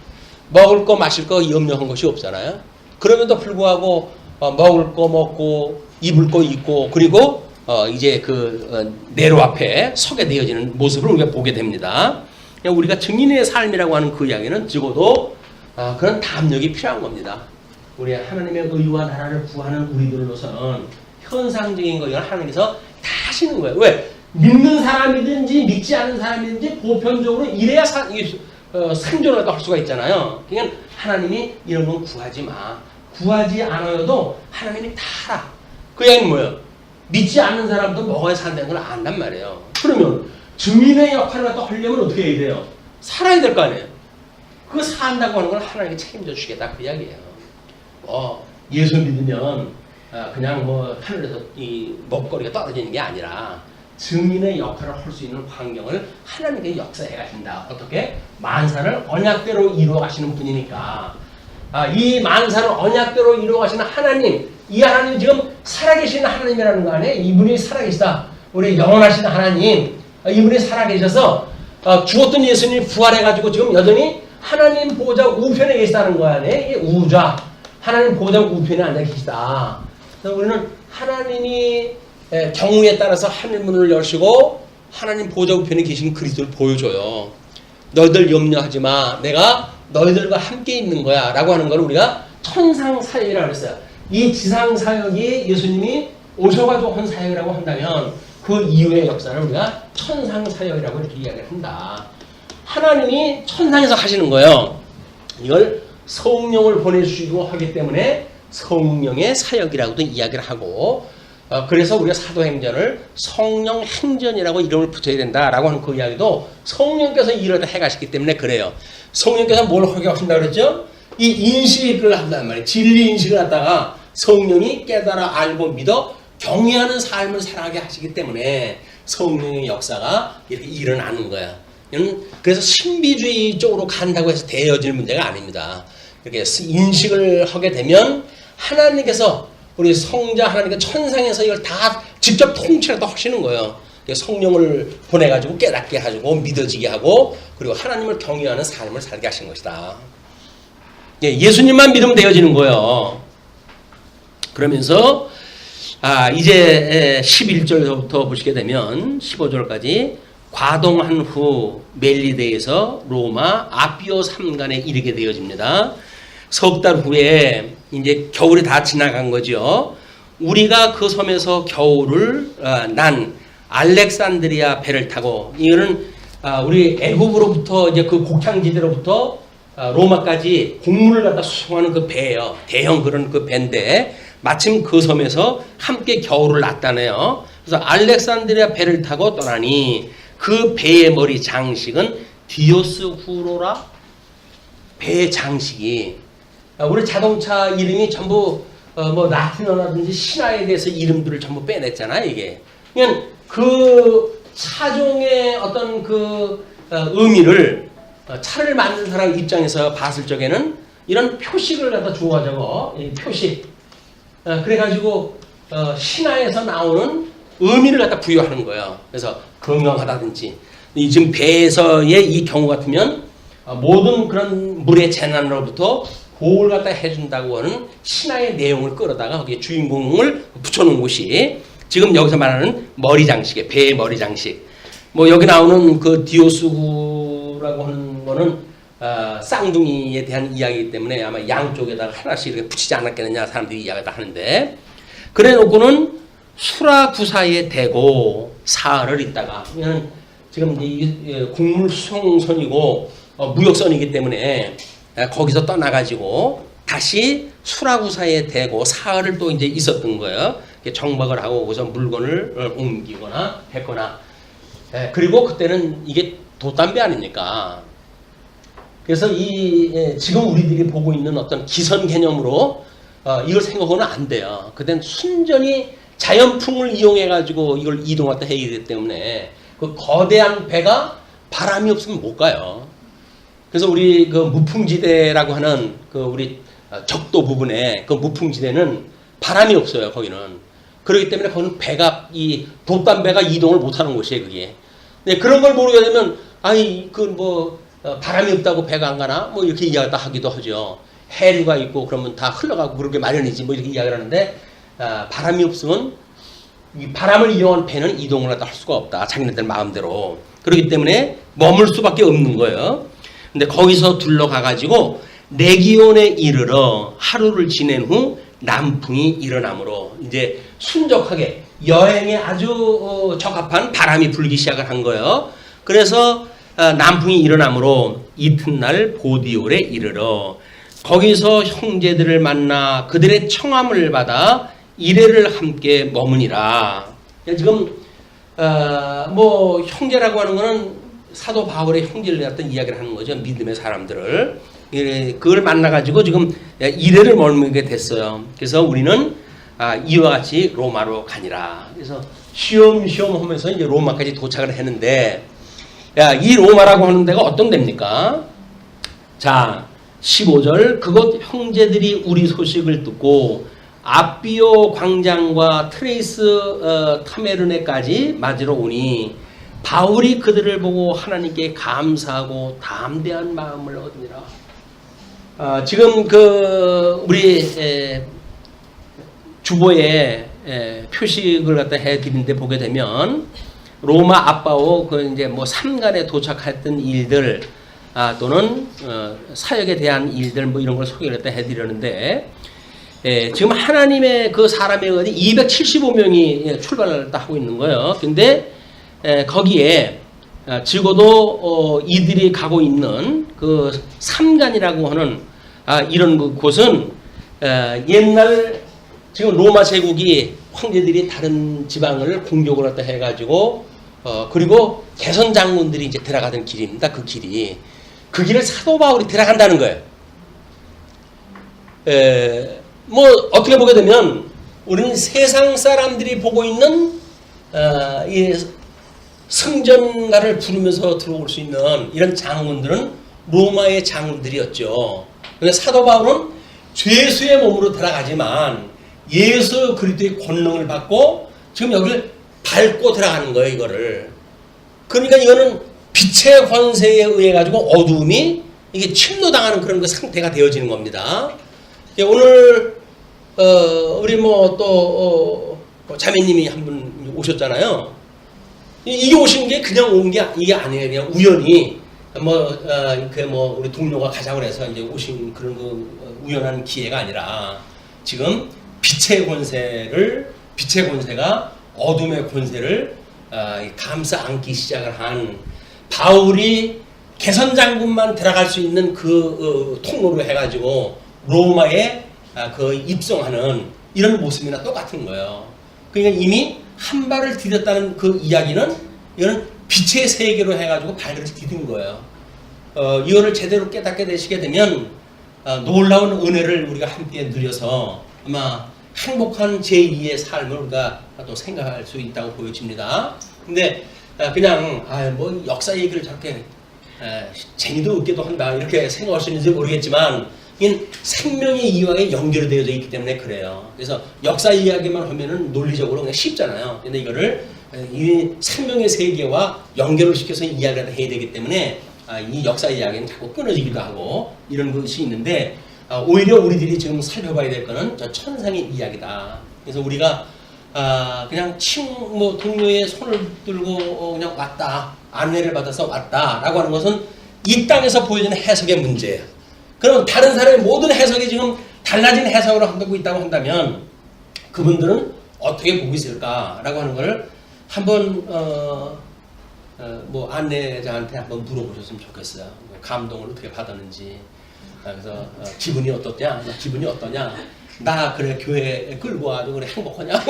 먹을 거 마실 거 염려한 것이 없잖아요. 그럼에도 불구하고 먹을 거 먹고 입을 거 입고 그리고 이제 그 네로 앞에 서게 되어지는 모습을 우리가 보게 됩니다. 우리가 증인의 삶이라고 하는 그 이야기는 적어도 그런 담력이 필요한 겁니다. 우리 하나님의 의와 나라를 구하는 우리들로서는 현상적인 거 이걸 하나님께서 다 하시는 거예요. 왜? 믿는 사람이든지 믿지 않는 사람이든지 보편적으로 이래야 생존을 할 수가 있잖아요. 그러니까 하나님이 이런 건 구하지 마. 구하지 않아도 하나님이 다 알아. 그 얘기는 뭐예요? 믿지 않는 사람도 먹어야 산다는 걸 안단 말이에요. 그러면 증인의 역할을 갖다 하려면 어떻게 해야 돼요? 살아야 될 거 아니에요. 그 산다고 하는 걸 하나님이 책임져 주겠다 그 이야기예요. 예수 믿으면 그냥 뭐 하늘에서 이 먹거리가 떨어지는 게 아니라 증인의 역할을 할 수 있는 환경을 하나님께 역사해 가신다. 어떻게? 만사를 언약대로 이루어 가시는 분이니까. 이 만사를 언약대로 이루어 가시는 하나님, 이 하나님 지금 살아계시는 하나님이라는 거 아니에요? 이분이 살아계시다. 우리 영원하신 하나님, 이분이 살아계셔서 죽었던 예수님이 부활해가지고 지금 여전히 하나님 보좌 우편에 계시다는 거 아니에요? 우좌, 하나님 보좌 우편에 앉아 계시다. 그래서 우리는 하나님이 경우에 따라서 하늘문을 여시고 하나님 보좌 우편에 계신 그리스도를 보여줘요. 너희들 염려하지 마. 내가 너희들과 함께 있는 거야 라고 하는 걸 우리가 천상사역이라고 했어요. 이 지상사역이 예수님이 오셔가지고 한 사역이라고 한다면 그 이후의 역사를 우리가 천상사역이라고 이렇게 이야기를 한다. 하나님이 천상에서 하시는 거예요. 이걸 성령을 보내주시고 하기 때문에 성령의 사역이라고도 이야기를 하고, 그래서 우리가 사도행전을 성령 행전이라고 이름을 붙여야 된다라고 하는 그 이야기도 성령께서 일을 다 해가시기 때문에 그래요. 성령께서 뭘 하게 하신다 그랬죠? 이 인식을 한단 말이에요. 진리 인식을 갖다가 성령이 깨달아 알고 믿어 경외하는 삶을 살아가게 하시기 때문에 성령의 역사가 이렇게 일어나는 거야. 그래서 신비주의 쪽으로 간다고 해서 되어질 문제가 아닙니다. 이렇게 인식을 하게 되면 하나님께서 우리 성자 하나님께 천상에서 이걸 다 직접 통치를 하시는 거예요. 성령을 보내가지고 깨닫게 하고 믿어지게 하고 그리고 하나님을 경외하는 삶을 살게 하신 것이다. 예수님만 믿으면 되어지는 거예요. 그러면서 이제 11절부터 보시게 되면 15절까지 과동한 후 멜리데에서 로마 아피오 삼간에 이르게 되어집니다. 석 달 후에 이제 겨울이 다 지나간 거죠. 우리가 그 섬에서 겨울을 난 알렉산드리아 배를 타고, 이거는 우리 애굽으로부터 이제 그 곡창지대로부터 로마까지 곡물을 갖다 수송하는 그 배예요. 대형 그런 그 배인데 마침 그 섬에서 함께 겨울을 났다네요. 그래서 알렉산드리아 배를 타고 떠나니 그 배의 머리 장식은 디오스후로라. 배의 장식이, 우리 자동차 이름이 전부 뭐 라틴어라든지 신화에 대해서 이름들을 전부 빼냈잖아요. 이게 그냥 그 차종의 어떤 그 의미를 차를 만든 사람 입장에서 봤을 적에는 이런 표식을 갖다 주어가지고 표식, 그래가지고 신화에서 나오는 의미를 갖다 부여하는 거예요. 그래서 건강하다든지, 지금 배에서의 이 경우 같으면 모든 그런 물의 재난으로부터 보호를 갖다 해준다고 하는 신화의 내용을 끌어다가 거기에 주인공을 붙여놓은 곳이 지금 여기서 말하는 머리 장식에, 배의 머리 장식. 뭐 여기 나오는 그 디오스구라고 하는 거는 쌍둥이에 대한 이야기이기 때문에 아마 양쪽에다가 하나씩 이렇게 붙이지 않았겠느냐 사람들이 이야기를 하는데, 그래 놓고는 수라구사에 대고 사흘을 있다가, 그냥 지금 이 국물 수송선이고 무역선이기 때문에 거기서 떠나가지고 다시 수라구사에 대고 사흘을 또 이제 있었던 거예요. 정박을 하고 거기서 물건을 옮기거나 했거나. 그리고 그때는 이게 돛담배 아닙니까? 그래서 지금 우리들이 보고 있는 어떤 기선 개념으로 이걸 생각하면 안 돼요. 그때는 순전히 자연풍을 이용해가지고 이걸 이동했다 해야 되기 때문에 그 거대한 배가 바람이 없으면 못 가요. 그래서 우리 그 무풍지대라고 하는 그 우리 적도 부분에 그 무풍지대는 바람이 없어요. 거기는. 그렇기 때문에 거기는 배가, 이 돛담배가 이동을 못하는 곳이에요. 그게. 네, 그런 걸 모르게 되면 바람이 없다고 배가 안 가나? 뭐 이렇게 이야기를 하기도 하죠. 해류가 있고 그러면 다 흘러가고 그렇게 마련이지 뭐 이렇게 이야기를 하는데, 바람이 없으면 이 바람을 이용한 배는 이동을 할 수가 없다. 자기네들 마음대로. 그렇기 때문에 머물 수밖에 없는 거예요. 근데 거기서 둘러가가지고 레기온에 이르러 하루를 지낸 후 남풍이 일어나므로 이제 순적하게 여행에 아주 적합한 바람이 불기 시작을 한 거예요. 그래서 남풍이 일어나므로 이튿날 보디올에 이르러 거기서 형제들을 만나 그들의 청함을 받아 이레를 함께 머무니라. 지금 뭐 형제라고 하는 거는 사도 바울의 형제를 갖다 이야기를 하는 거죠. 믿음의 사람들을. 그걸 만나가지고 지금 이레를 머물게 됐어요. 그래서 우리는 이와 같이 로마로 가니라. 그래서 쉬엄쉬엄 하면서 이제 로마까지 도착을 했는데, 이 로마라고 하는 데가 어떤 데입니까? 자, 15절. 그곳 형제들이 우리 소식을 듣고 아비오 광장과 트레이스 타메르네까지 맞으러 오니 바울이 그들을 보고 하나님께 감사하고 담대한 마음을 얻으니라. 지금 그 우리 주보에 표식을 갖다 해드린데 보게 되면 로마 아빠오 그 이제 뭐 삼간에 도착했던 일들, 또는 사역에 대한 일들 뭐 이런 걸 소개를 해드리려는데 지금 하나님의 그 사람의 어디 275명이 출발을 하고 있는 거예요. 근데 거기에 적어도 이들이 가고 있는 그 삼간이라고 하는 이런 그 곳은 옛날 지금 로마 제국이 황제들이 다른 지방을 공격을 했다 해가지고 그리고 개선 장군들이 이제 들어가던 길입니다. 그 길을 사도 바울이 들어간다는 거예요. 뭐 어떻게 보게 되면 우리는 세상 사람들이 보고 있는 이 성전가를 부르면서 들어올 수 있는 이런 장군들은 로마의 장군들이었죠. 근데 사도 바울은 죄수의 몸으로 들어가지만 예수 그리스도의 권능을 받고 지금 여기를 밟고 들어가는 거예요. 이거를. 그러니까 이거는 빛의 권세에 의해 가지고 어두움이 이게 침노당하는 그런 그 상태가 되어지는 겁니다. 오늘 우리 뭐 또 자매님이 한 분 오셨잖아요. 이게 오신 게 그냥 온 게 이게 아니에요. 그냥 우연히 뭐 우리 동료가 가자고 해서 이제 오신 그런 그 우연한 기회가 아니라 지금 빛의 권세가 어둠의 권세를 감싸 안기 시작을 한 바울이 개선 장군만 들어갈 수 있는 그 통로로 해가지고 로마에 그 입성하는 이런 모습이나 똑같은 거예요. 그러니까 이미 한 발을 디뎠다는 그 이야기는 이거는 빛의 세계로 해가지고 발을 디딘 거예요. 이거를 제대로 깨닫게 되시게 되면 놀라운 은혜를 우리가 함께 누려서 아마 행복한 제2의 삶을 우리가 또 생각할 수 있다고 보여집니다. 근데 그냥 뭐 역사 얘기를 저렇게 재미도 없게도 한다 이렇게 생각할 수 있는지 모르겠지만 이건 생명의 이와에 연결되어져 있기 때문에 그래요. 그래서 역사 이야기만 하면은 논리적으로 그냥 쉽잖아요. 근데 이거를 이 생명의 세계와 연결을 시켜서 이야기를 해야 되기 때문에 이 역사 이야기는 자꾸 끊어지기도 하고 이런 것이 있는데 오히려 우리들이 지금 살펴봐야 될 거는 저 천상의 이야기다. 그래서 우리가 그냥 뭐 동료의 손을 들고 그냥 왔다, 안내를 받아서 왔다라고 하는 것은 이 땅에서 보여지는 해석의 문제예요. 그럼 다른 사람의 모든 해석이 지금 달라진 해석으로 한다고 있다고 한다면 그분들은 어떻게 보고 있을까라고 하는 걸 한번 뭐 안내자한테 한번 물어보셨으면 좋겠어요. 감동을 어떻게 받았는지. 그래서 기분이 어떻냐? 기분이 어떠냐? 나 그래 교회에 끌고 와도 그래 행복하냐?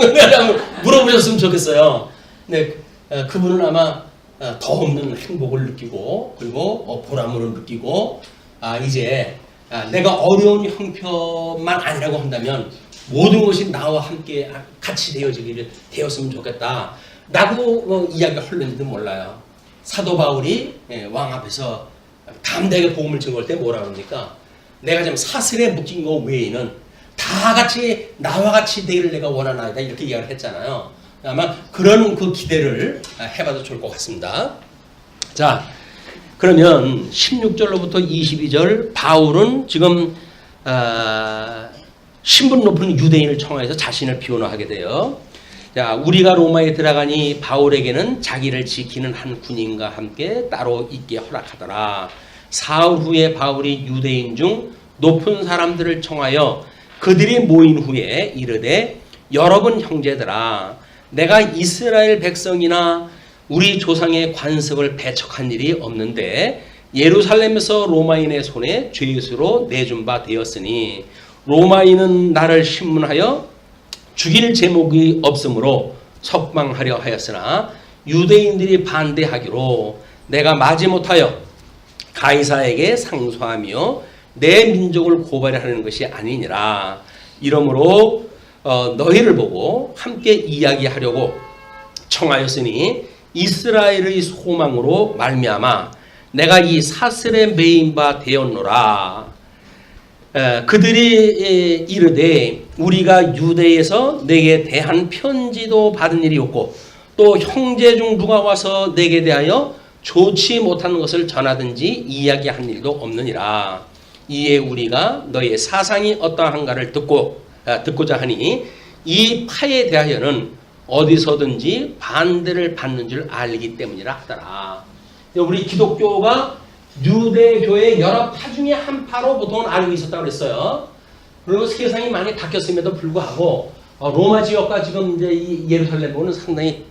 물어보셨으면 좋겠어요. 근데 그분은 아마 더 없는 행복을 느끼고 그리고 보람을 느끼고 이제 내가 어려운 형편만 아니라고 한다면 모든 것이 나와 함께 같이 되었으면 좋겠다 라고 이야기가 흘렀는지도 몰라요. 사도 바울이 왕 앞에서 담대하게 복음을 증거할 때 뭐라 그럽니까? 내가 지금 사슬에 묶인 거 외에는 다 같이 나와 같이 되기를 내가 원하나이다 이렇게 이야기를 했잖아요. 아마 그런 그 기대를 해봐도 좋을 것 같습니다. 자, 그러면 16절로부터 22절 바울은 지금 신분 높은 유대인을 청하여서 자신을 비원하게 돼요. 자, 우리가 로마에 들어가니 바울에게는 자기를 지키는 한 군인과 함께 따로 있게 허락하더라. 사흘 후에 바울이 유대인 중 높은 사람들을 청하여 그들이 모인 후에 이르되 여러분 형제들아 내가 이스라엘 백성이나 우리 조상의 관습을 배척한 일이 없는데 예루살렘에서 로마인의 손에 죄수로 내준 바 되었으니 로마인은 나를 신문하여 죽일 제목이 없으므로 석방하려 하였으나 유대인들이 반대하기로 내가 마지못하여 가이사에게 상소하며 내 민족을 고발하는 것이 아니니라. 이러므로 너희를 보고 함께 이야기하려고 청하였으니 이스라엘의 소망으로 말미암아 내가 이 사슬에 매인 바 되었노라. 그들이 이르되 우리가 유대에서 내게 대한 편지도 받은 일이 없고 또 형제 중 누가 와서 내게 대하여 좋지 못한 것을 전하든지 이야기한 일도 없느니라. 이에 우리가 너의 사상이 어떠한가를 듣고자 하니 이 파에 대하여는 어디서든지 반대를 받는 줄 알기 때문이라 하더라. 우리 기독교가 유대교의 여러 파 중에 한 파로 보통 알고 있었다고 그랬어요. 그리고 세상이 많이 바뀌었음에도 불구하고 로마 지역과 지금 이제 이 예루살렘은 상당히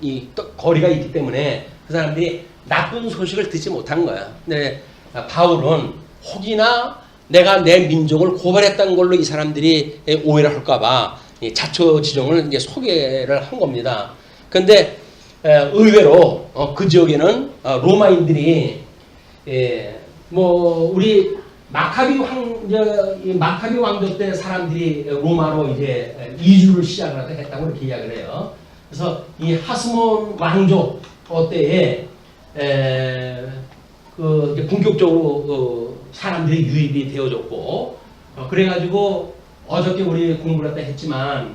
거리가 있기 때문에 그 사람들이 나쁜 소식을 듣지 못한 거야. 근데 바울은 혹이나 내가 내 민족을 고발했던 걸로 이 사람들이 오해를 할까봐 자초지종을 이제 소개를 한 겁니다. 그런데 의외로 그 지역에는 로마인들이 뭐 우리 마카비 왕조 때 사람들이 로마로 이제 이주를 시작을 했다고 이렇게 이야기를 해요. 그래서 이 하스몬 왕조 때에 그 본격적으로 사람들이 유입이 되어졌고 그래가지고 어저께 우리 공부를 했다 했지만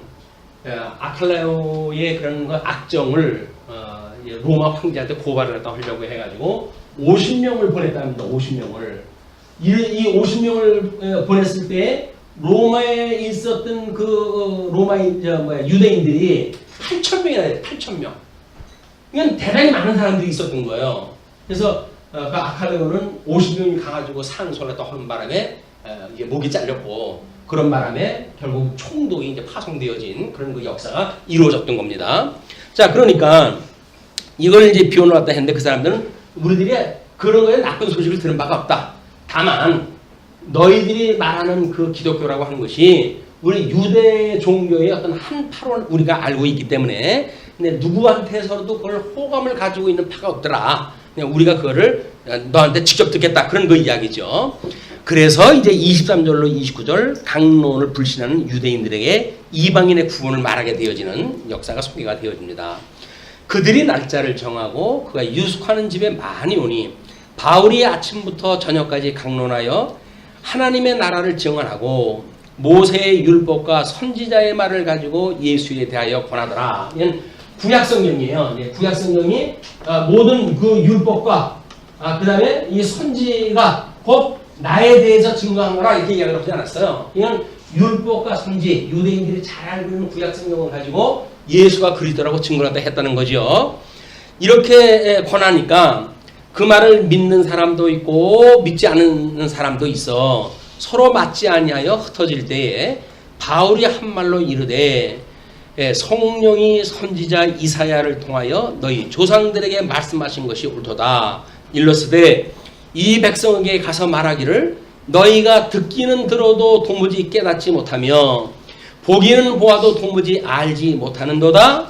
아칼라오의 그런 거 악정을 로마 황제한테 고발을 했다 하려고 해가지고 50명을 보냈답니다. 50명을. 이 50명을 보냈을 때 로마에 있었던 그 유대인들이 8,000명이나 돼요. 8,000명. 그러니까 대단히 많은 사람들이 있었던 거예요. 그래서 그 아칼레오는 50명이 가가지고 상소를 했다 하는 바람에 이게 목이 잘렸고 그런 바람에 결국 총독이 이제 파송되어진 그런 그 역사가 이루어졌던 겁니다. 자, 그러니까 이걸 이제 비워놓았다 했는데 그 사람들은 우리들이 그런 거에 나쁜 소식을 들은 바가 없다. 다만 너희들이 말하는 그 기독교라고 하는 것이 우리 유대 종교의 어떤 한 파로 우리가 알고 있기 때문에 근데 누구한테서도 그걸 호감을 가지고 있는 파가 없더라. 그냥 우리가 그거를 너한테 직접 듣겠다. 그런 거 이야기죠. 그래서 이제 23절로 29절 강론을 불신하는 유대인들에게 이방인의 구원을 말하게 되어지는 역사가 소개가 되어집니다. 그들이 날짜를 정하고 그가 유숙하는 집에 많이 오니 바울이 아침부터 저녁까지 강론하여 하나님의 나라를 증언하고 모세의 율법과 선지자의 말을 가지고 예수에 대하여 권하더라. 이건 구약성경이에요. 구약성경이 모든 그 율법과 그 다음에 이 선지가 곧 나에 대해서 증거한 거라 이렇게 이야기를 하지 않았어요. 이건 율법과 선지, 유대인들이 잘 알고 있는 구약성경을 가지고 예수가 그리스도라고 증거를 했다는 거죠. 이렇게 권하니까 그 말을 믿는 사람도 있고 믿지 않는 사람도 있어 서로 맞지 아니하여 흩어질 때에 바울이 한 말로 이르되 성령이 선지자 이사야를 통하여 너희 조상들에게 말씀하신 것이 옳도다. 일러스되 이 백성에게 가서 말하기를 너희가 듣기는 들어도 도무지 깨닫지 못하며 보기는 보아도 도무지 알지 못하는도다.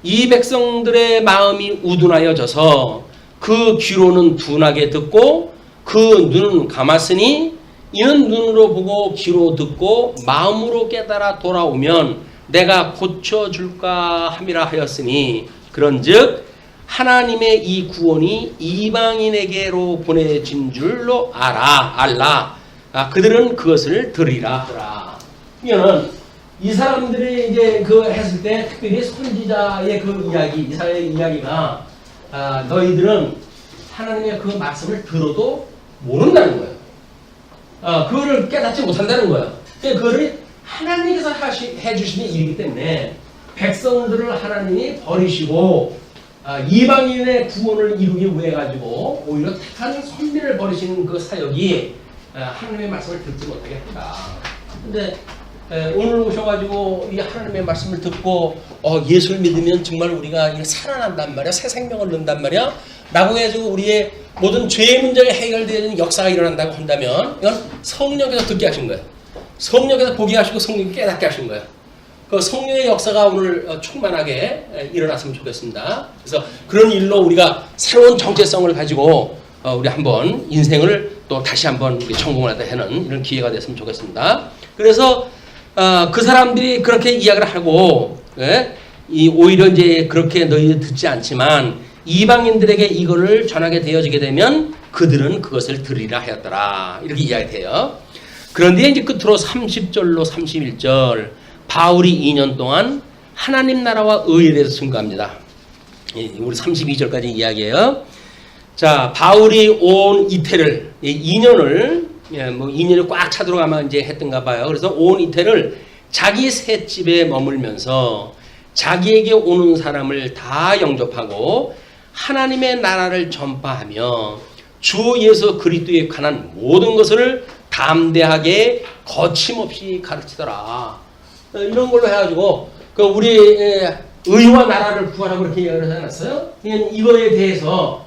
이 백성들의 마음이 우둔하여져서 그 귀로는 둔하게 듣고 그 눈은 감았으니 이는 눈으로 보고 귀로 듣고 마음으로 깨달아 돌아오면 내가 고쳐줄까 함이라 하였으니 그런즉 하나님의 이 구원이 이방인에게로 보내진 줄로 알라. 그들은 그것을 들으리라 하더라. 이거는 이 사람들이 이제 그 했을 때 특별히 선지자의 그 이야기, 이사야의 이야기가 너희들은 하나님의 그 말씀을 들어도 모른다는 거예요. 그거를 깨닫지 못한다는 거예요. 그거를 하나님께서 해주시는 일이기 때문에 백성들을 하나님이 버리시고 이방인의 구원을 이루기 위해 가지고 오히려 택한 선비를 버리시는 그 사역이 하나님의 말씀을 듣지 못하게 한다. 근데 오늘 오셔가지고 이 하나님의 말씀을 듣고 예수를 믿으면 정말 우리가 살아난단 말이야, 새 생명을 얻는단 말이야 라고 해가지고 우리의 모든 죄의 문제가 해결되는 역사가 일어난다고 한다면 이건 성령께서 듣게 하신 거예요. 성령께서 보게 하시고 성령이 깨닫게 하신 거예요. 그 성령의 역사가 오늘 충만하게 일어났으면 좋겠습니다. 그래서 그런 일로 우리가 새로운 정체성을 가지고 우리 한번 인생을 또 다시 한번 천공을 하다 하는 이런 기회가 됐으면 좋겠습니다. 그래서 그 사람들이 그렇게 이야기를 하고 오히려 이제 그렇게 너희들 듣지 않지만 이방인들에게 이거를 전하게 되어지게 되면 그들은 그것을 들으리라 하였더라. 이렇게 이야기돼요. 그런데 이제 끝으로 30절로 31절 바울이 2년 동안 하나님 나라와 의에 대해서 증거합니다. 우리 32절까지 이야기해요. 자, 바울이 온 이태를 2년을 2년을 꽉 차도록 아마 이제 했던가 봐요. 그래서 온 이태를 자기 셋집에 머물면서 자기에게 오는 사람을 다 영접하고 하나님의 나라를 전파하며 주 예수 그리스도에 관한 모든 것을 담대하게 거침없이 가르치더라. 이런 걸로 해가지고 그 우리 의와 나라를 구하라고 그렇게 이야기를 해놨어요. 이거에 대해서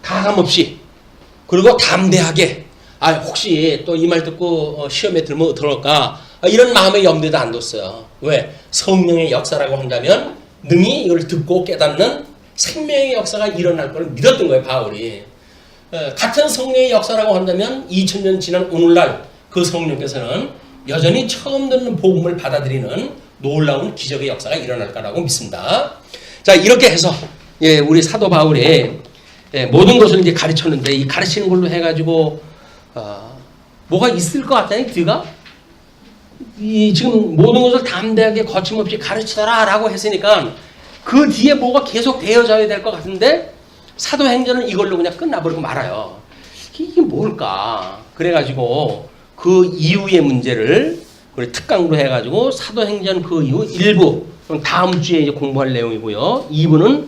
가감없이 그리고 담대하게 혹시 또 이 말 듣고 시험에 들면 어떨까 이런 마음의 염두에도 안 뒀어요. 왜? 성령의 역사라고 한다면 능히 이걸 듣고 깨닫는 생명의 역사가 일어날 걸 믿었던 거예요. 바울이. 같은 성령의 역사라고 한다면 2000년 지난 오늘날 그 성령께서는 여전히 처음 듣는 복음을 받아들이는 놀라운 기적의 역사가 일어날 거라고 믿습니다. 자, 이렇게 해서 우리 사도 바울의 모든 것을 이제 가르쳤는데 이 가르치는 걸로 해가지고 뭐가 있을 것 같다니 뒤가 이 지금 모든 것을 담대하게 거침없이 가르치더라라고 했으니까 그 뒤에 뭐가 계속 되어져야 될 것 같은데 사도행전은 이걸로 그냥 끝나버리고 말아요. 이게 뭘까? 그래가지고 그 이후의 문제를 우리 특강으로 해가지고 사도행전 그 이후 1부 다음 주에 이제 공부할 내용이고요. 2부는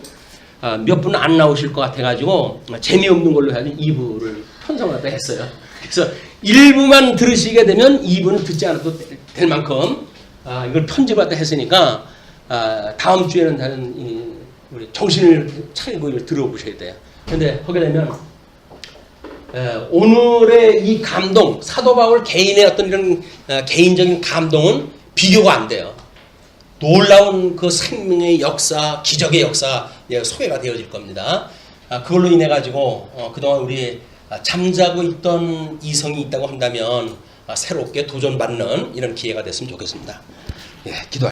몇 분 안 나오실 것 같아가지고 재미없는 걸로 해가지고 2부를 편성을 갖다 했어요. 그래서 1부만 들으시게 되면 2부는 듣지 않아도 될 만큼 이걸 편집을 갖다 했으니까 다음 주에는 다른 우리 정신을 차리고 이걸 들어보셔야 돼요. 그런데 하게 되면 오늘의 이 감동, 사도 바울 개인의 어떤 이런 개인적인 감동은 비교가 안 돼요. 놀라운 그 생명의 역사, 기적의 역사 소개가 되어질 겁니다. 그걸로 인해 가지고 그동안 우리 잠자고 있던 이성이 있다고 한다면 새롭게 도전받는 이런 기회가 됐으면 좋겠습니다. 기도하겠습니다.